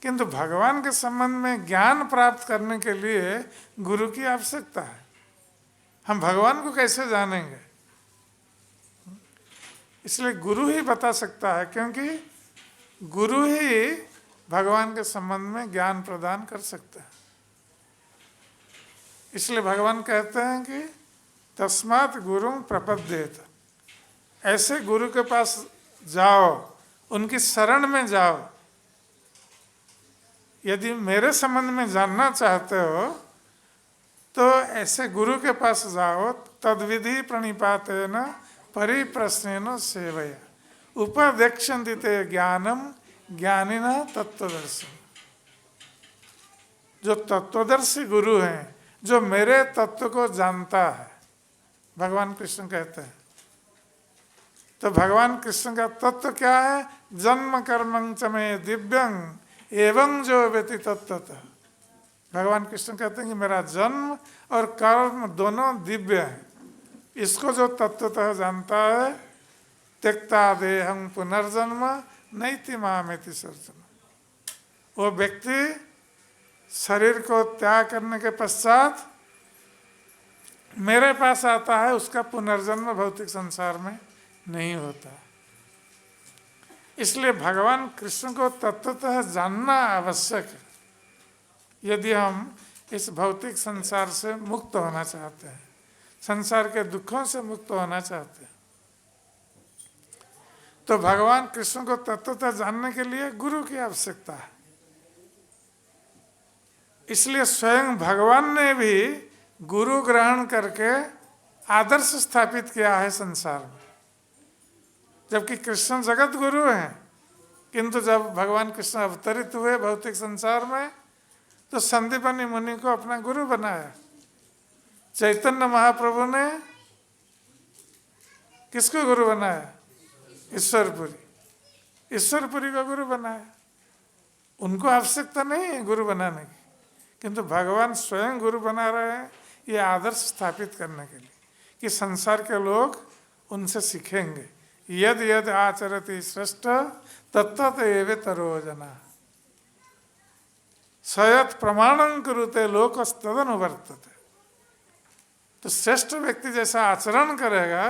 किंतु भगवान के संबंध में ज्ञान प्राप्त करने के लिए गुरु की आवश्यकता है। हम भगवान को कैसे जानेंगे? इसलिए गुरु ही बता सकता है, क्योंकि गुरु ही भगवान के संबंध में ज्ञान प्रदान कर सकता है। इसलिए भगवान कहते हैं कि तस्मात् गुरुं प्रपद्येत। ऐसे गुरु के पास जाओ, उनकी शरण में जाओ। यदि मेरे संबंध में जानना चाहते हो तो ऐसे गुरु के पास जाओ। तद्विधि प्रणिपातेन परिप्रश्नेन सेवया उपदेक्षन्ति ते ज्ञानम ज्ञानिनः तत्वदर्शी। जो तत्वदर्शी गुरु हैं, जो मेरे तत्व को जानता है, भगवान कृष्ण कहते हैं। तो भगवान कृष्ण का तत्व क्या है? जन्म कर्मं च मे दिव्यं एवं जो व्यति तत्वतः। भगवान कृष्ण कहते हैं कि मेरा जन्म और कर्म दोनों दिव्य हैं। इसको जो तत्वतः जानता है, त्यक्ता देहं पुनर्जन्म नैति मामेति सर्जन। वो व्यक्ति शरीर को त्याग करने के पश्चात मेरे पास आता है, उसका पुनर्जन्म भौतिक संसार में नहीं होता। इसलिए भगवान कृष्ण को तत्वतः जानना आवश्यक है, यदि हम इस भौतिक संसार से मुक्त होना चाहते हैं, संसार के दुखों से मुक्त होना चाहते हैं। तो भगवान कृष्ण को तत्वतः जानने के लिए गुरु की आवश्यकता है। इसलिए स्वयं भगवान ने भी गुरु ग्रहण करके आदर्श स्थापित किया है संसार में। जबकि कृष्ण जगत गुरु हैं, किंतु जब भगवान कृष्ण अवतरित हुए भौतिक संसार में तो संदीपनी मुनि को अपना गुरु बनाया। चैतन्य महाप्रभु ने किसको गुरु बनाया? ईश्वरपुरी। ईश्वरपुरी का गुरु बनाया। उनको आवश्यकता नहीं है गुरु बनाने की, किंतु भगवान स्वयं गुरु बना रहे हैं, ये आदर्श स्थापित करने के लिए कि संसार के लोग उनसे सीखेंगे। यद यद आचरति श्रेष्ठ तत्तत एवेतरो जना सयत प्रमाणं कुरुते लोकस्तदनुवर्तते। तो श्रेष्ठ व्यक्ति जैसा आचरण करेगा,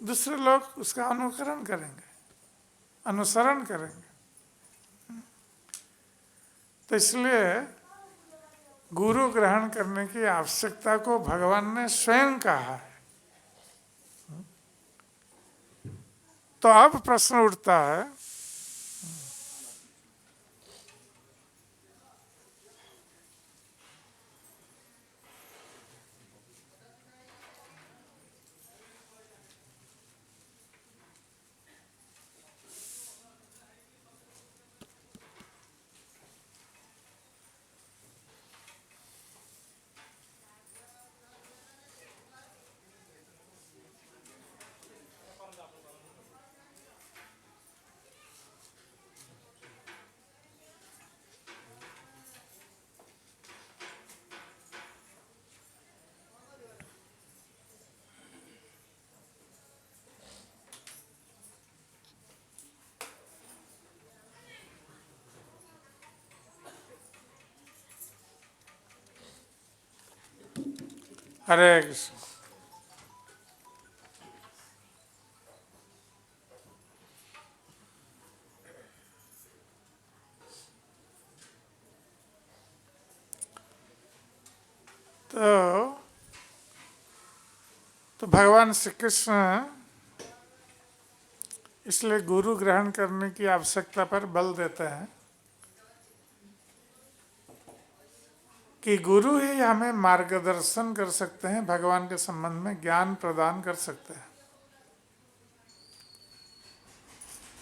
दूसरे लोग उसका अनुकरण करेंगे, अनुसरण करेंगे। तो इसलिए गुरु ग्रहण करने की आवश्यकता को भगवान ने स्वयं कहा है। तो अब प्रश्न उठता है, हरे कृष्ण। तो भगवान श्री कृष्ण इसलिए गुरु ग्रहण करने की आवश्यकता पर बल देते हैं कि गुरु ही हमें मार्गदर्शन कर सकते हैं, भगवान के संबंध में ज्ञान प्रदान कर सकते हैं।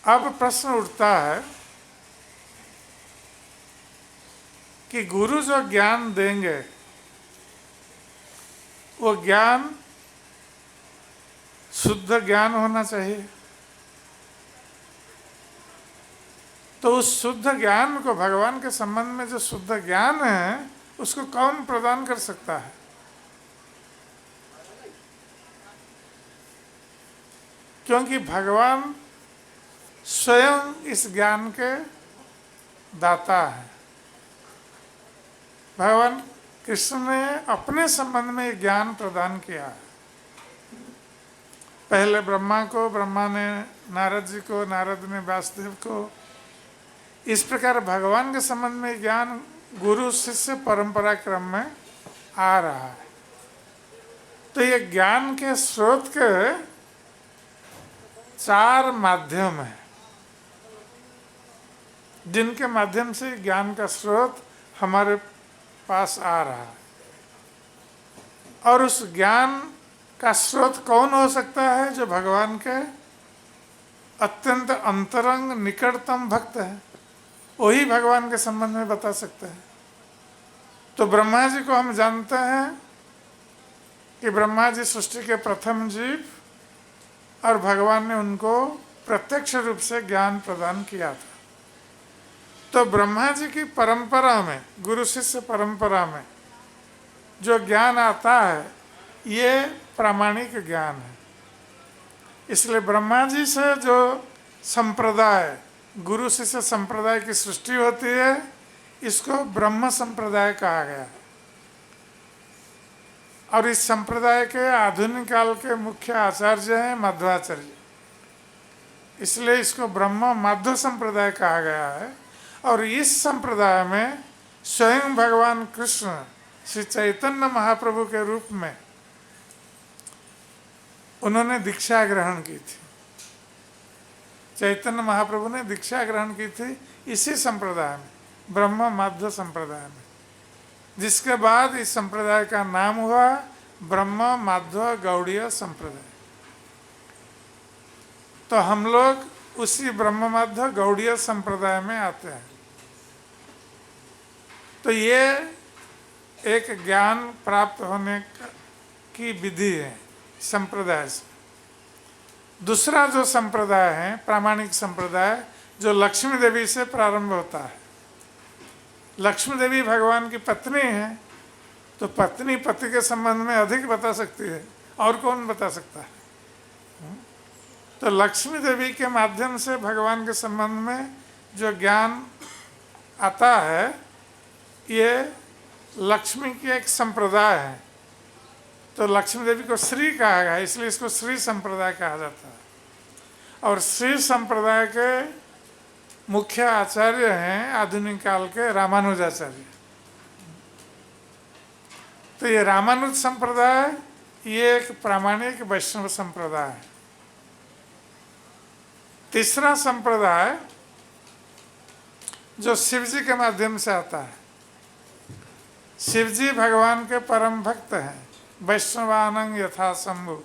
अब प्रश्न उठता है कि गुरु जो ज्ञान देंगे वो ज्ञान शुद्ध ज्ञान होना चाहिए। तो उस शुद्ध ज्ञान को, भगवान के संबंध में जो शुद्ध ज्ञान है, उसको कौन प्रदान कर सकता है? क्योंकि भगवान स्वयं इस ज्ञान के दाता है। भगवान कृष्ण ने अपने संबंध में ज्ञान प्रदान किया है। पहले ब्रह्मा को, ब्रह्मा ने नारद जी को, नारद ने वासुदेव को। इस प्रकार भगवान के संबंध में ज्ञान गुरु शिष्य परंपरा क्रम में आ रहा है। तो ये ज्ञान के स्रोत के 4 माध्यम हैं, जिनके माध्यम से ज्ञान का स्रोत हमारे पास आ रहा है। और उस ज्ञान का स्रोत कौन हो सकता है? जो भगवान के अत्यंत अंतरंग निकटतम भक्त है, वही भगवान के संबंध में बता सकते हैं। तो ब्रह्मा जी को हम जानते हैं कि ब्रह्मा जी सृष्टि के प्रथम जीव, और भगवान ने उनको प्रत्यक्ष रूप से ज्ञान प्रदान किया था। तो ब्रह्मा जी की परंपरा में, गुरु शिष्य परंपरा में जो ज्ञान आता है, ये प्रामाणिक ज्ञान है। इसलिए ब्रह्मा जी से जो संप्रदाय, गुरु शिष्य संप्रदाय की सृष्टि होती है, इसको ब्रह्म संप्रदाय कहा गया है। और इस संप्रदाय के आधुनिक काल के मुख्य आचार्य हैं मध्वाचार्य, इसलिए इसको ब्रह्म माध्व संप्रदाय कहा गया है। और इस संप्रदाय में स्वयं भगवान कृष्ण श्री चैतन्य महाप्रभु के रूप में उन्होंने दीक्षा ग्रहण की थी। चैतन्य महाप्रभु ने दीक्षा ग्रहण की थी इसी संप्रदाय में, ब्रह्म माध्व संप्रदाय में, जिसके बाद इस संप्रदाय का नाम हुआ ब्रह्म माध्व गौड़ीय संप्रदाय। तो हम लोग उसी ब्रह्म माध्व गौड़ीय संप्रदाय में आते हैं। तो ये एक ज्ञान प्राप्त होने की विधि है संप्रदाय से। दूसरा जो संप्रदाय है, प्रामाणिक संप्रदाय, जो लक्ष्मी देवी से प्रारंभ होता है। लक्ष्मी देवी भगवान की पत्नी है, तो पत्नी पति के संबंध में अधिक बता सकती है, और कौन बता सकता है? तो लक्ष्मी देवी के माध्यम से भगवान के संबंध में जो ज्ञान आता है, ये लक्ष्मी की एक संप्रदाय है। तो लक्ष्मी देवी को श्री कहा गया, इसलिए इसको श्री संप्रदाय कहा जाता है। और श्री संप्रदाय के मुख्य आचार्य हैं आधुनिक काल के रामानुजाचार्य। तो ये रामानुज संप्रदाय, ये एक प्रामाणिक वैष्णव संप्रदाय है। तीसरा संप्रदाय जो शिव जी के माध्यम से आता है। शिव जी भगवान के परम भक्त हैं, वैष्णवानंग यथा शंभु।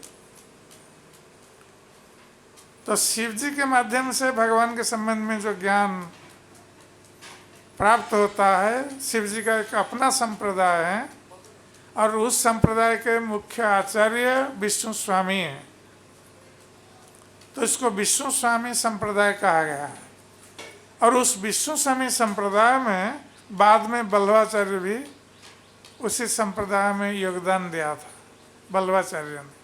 तो शिव जी के माध्यम से भगवान के संबंध में जो ज्ञान प्राप्त होता है, शिव जी का एक अपना संप्रदाय है, और उस संप्रदाय के मुख्य आचार्य विष्णु स्वामी हैं। तो इसको विष्णु स्वामी संप्रदाय कहा गया है। और उस विष्णु स्वामी संप्रदाय में बाद में बल्लवाचार्य भी उसी संप्रदाय में योगदान दिया था, बल्लवाचार्य ने।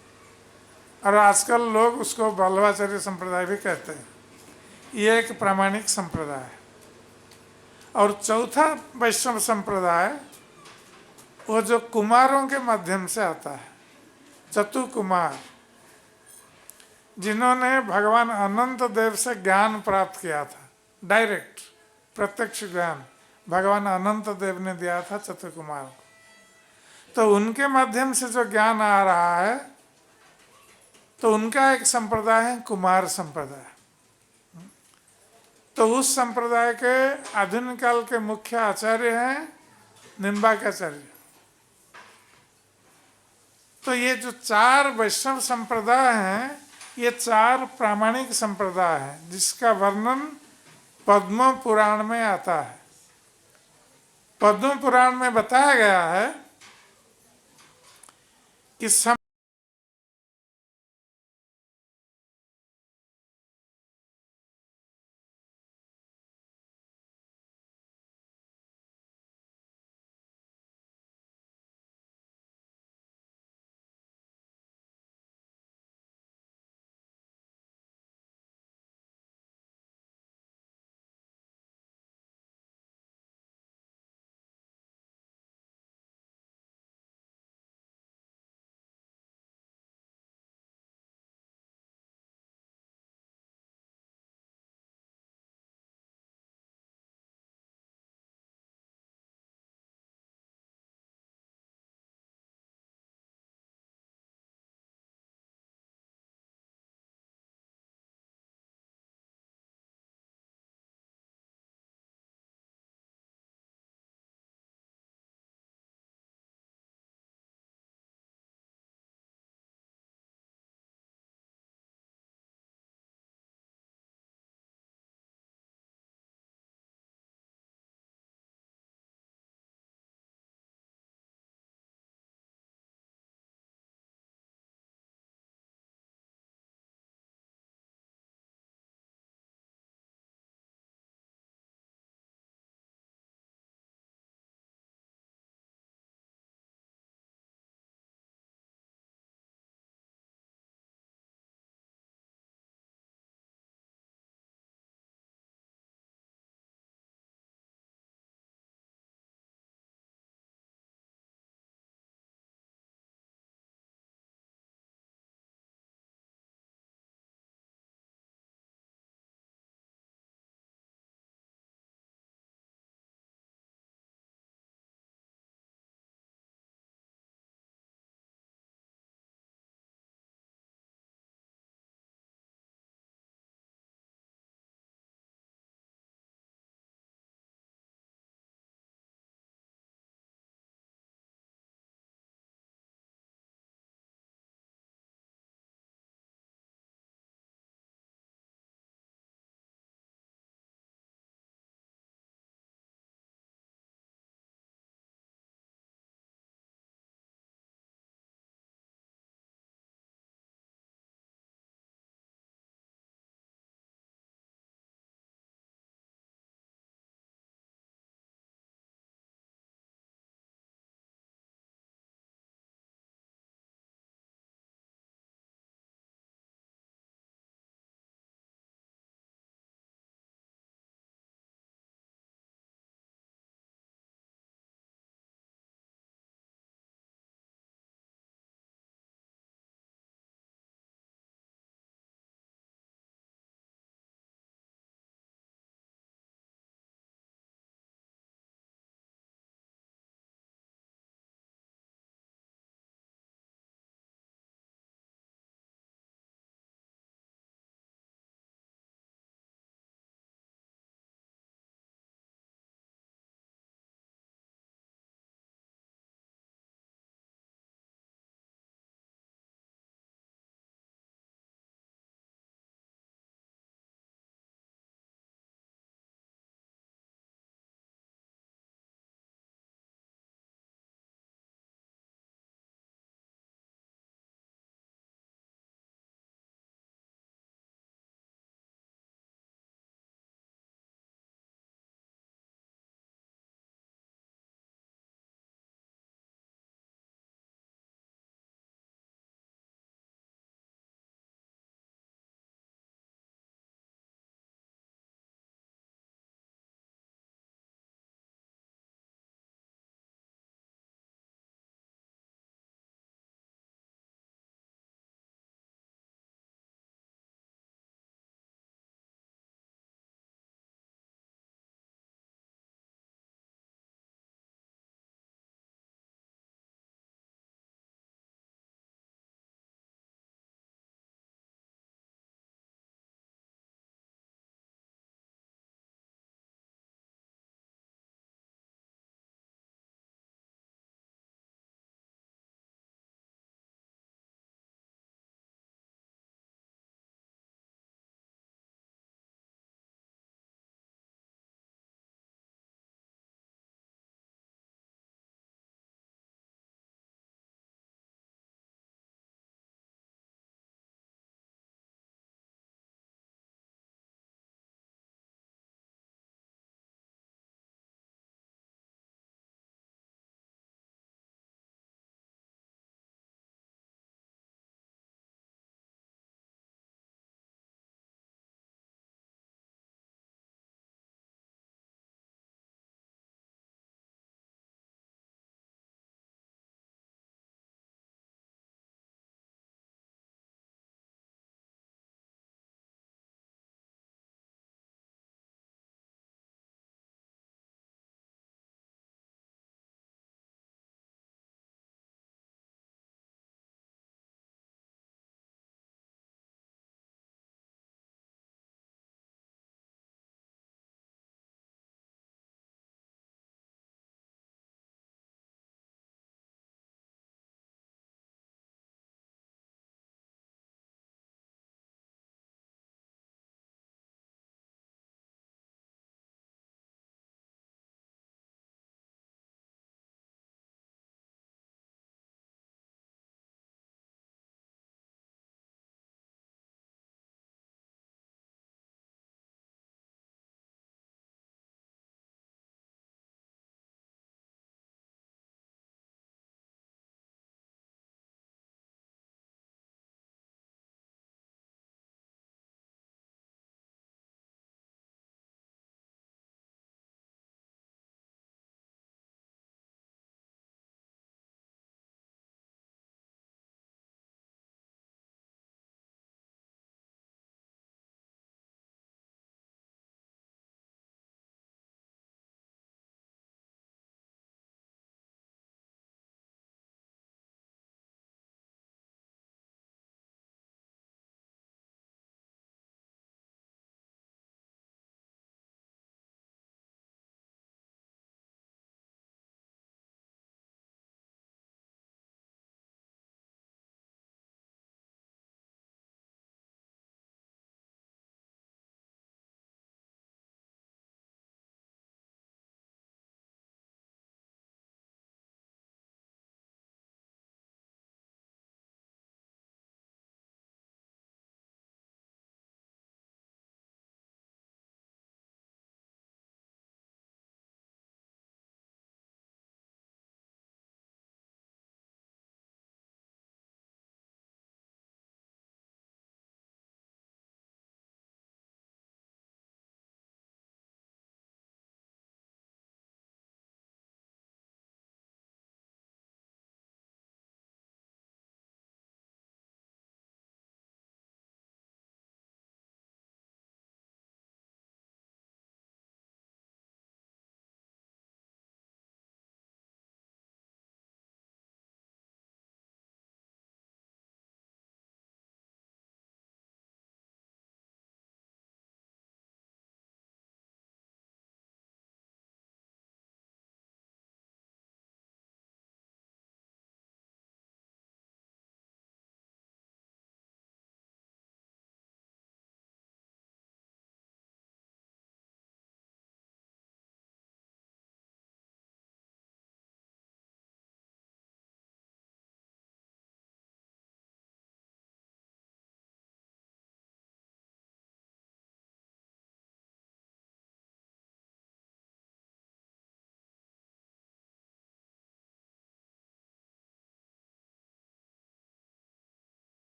और आजकल लोग उसको बल्लवाचार्य संप्रदाय भी कहते हैं। ये एक प्रामाणिक संप्रदाय है। और चौथा वैष्णव संप्रदाय, वो जो कुमारों के माध्यम से आता है, चतु कुमार, जिन्होंने भगवान अनंत देव से ज्ञान प्राप्त किया था, डायरेक्ट प्रत्यक्ष ज्ञान भगवान अनंत देव ने दिया था चतु कुमार को। तो उनके माध्यम से जो ज्ञान आ रहा है, तो उनका एक संप्रदाय है कुमार संप्रदाय। तो उस संप्रदाय के आधुनिक काल के मुख्य आचार्य हैं निम्बार्काचार्य। तो ये जो 4 वैष्णव संप्रदाय हैं, ये चार प्रामाणिक संप्रदाय है जिसका वर्णन पद्म पुराण में आता है। पद्म पुराण में बताया गया है कि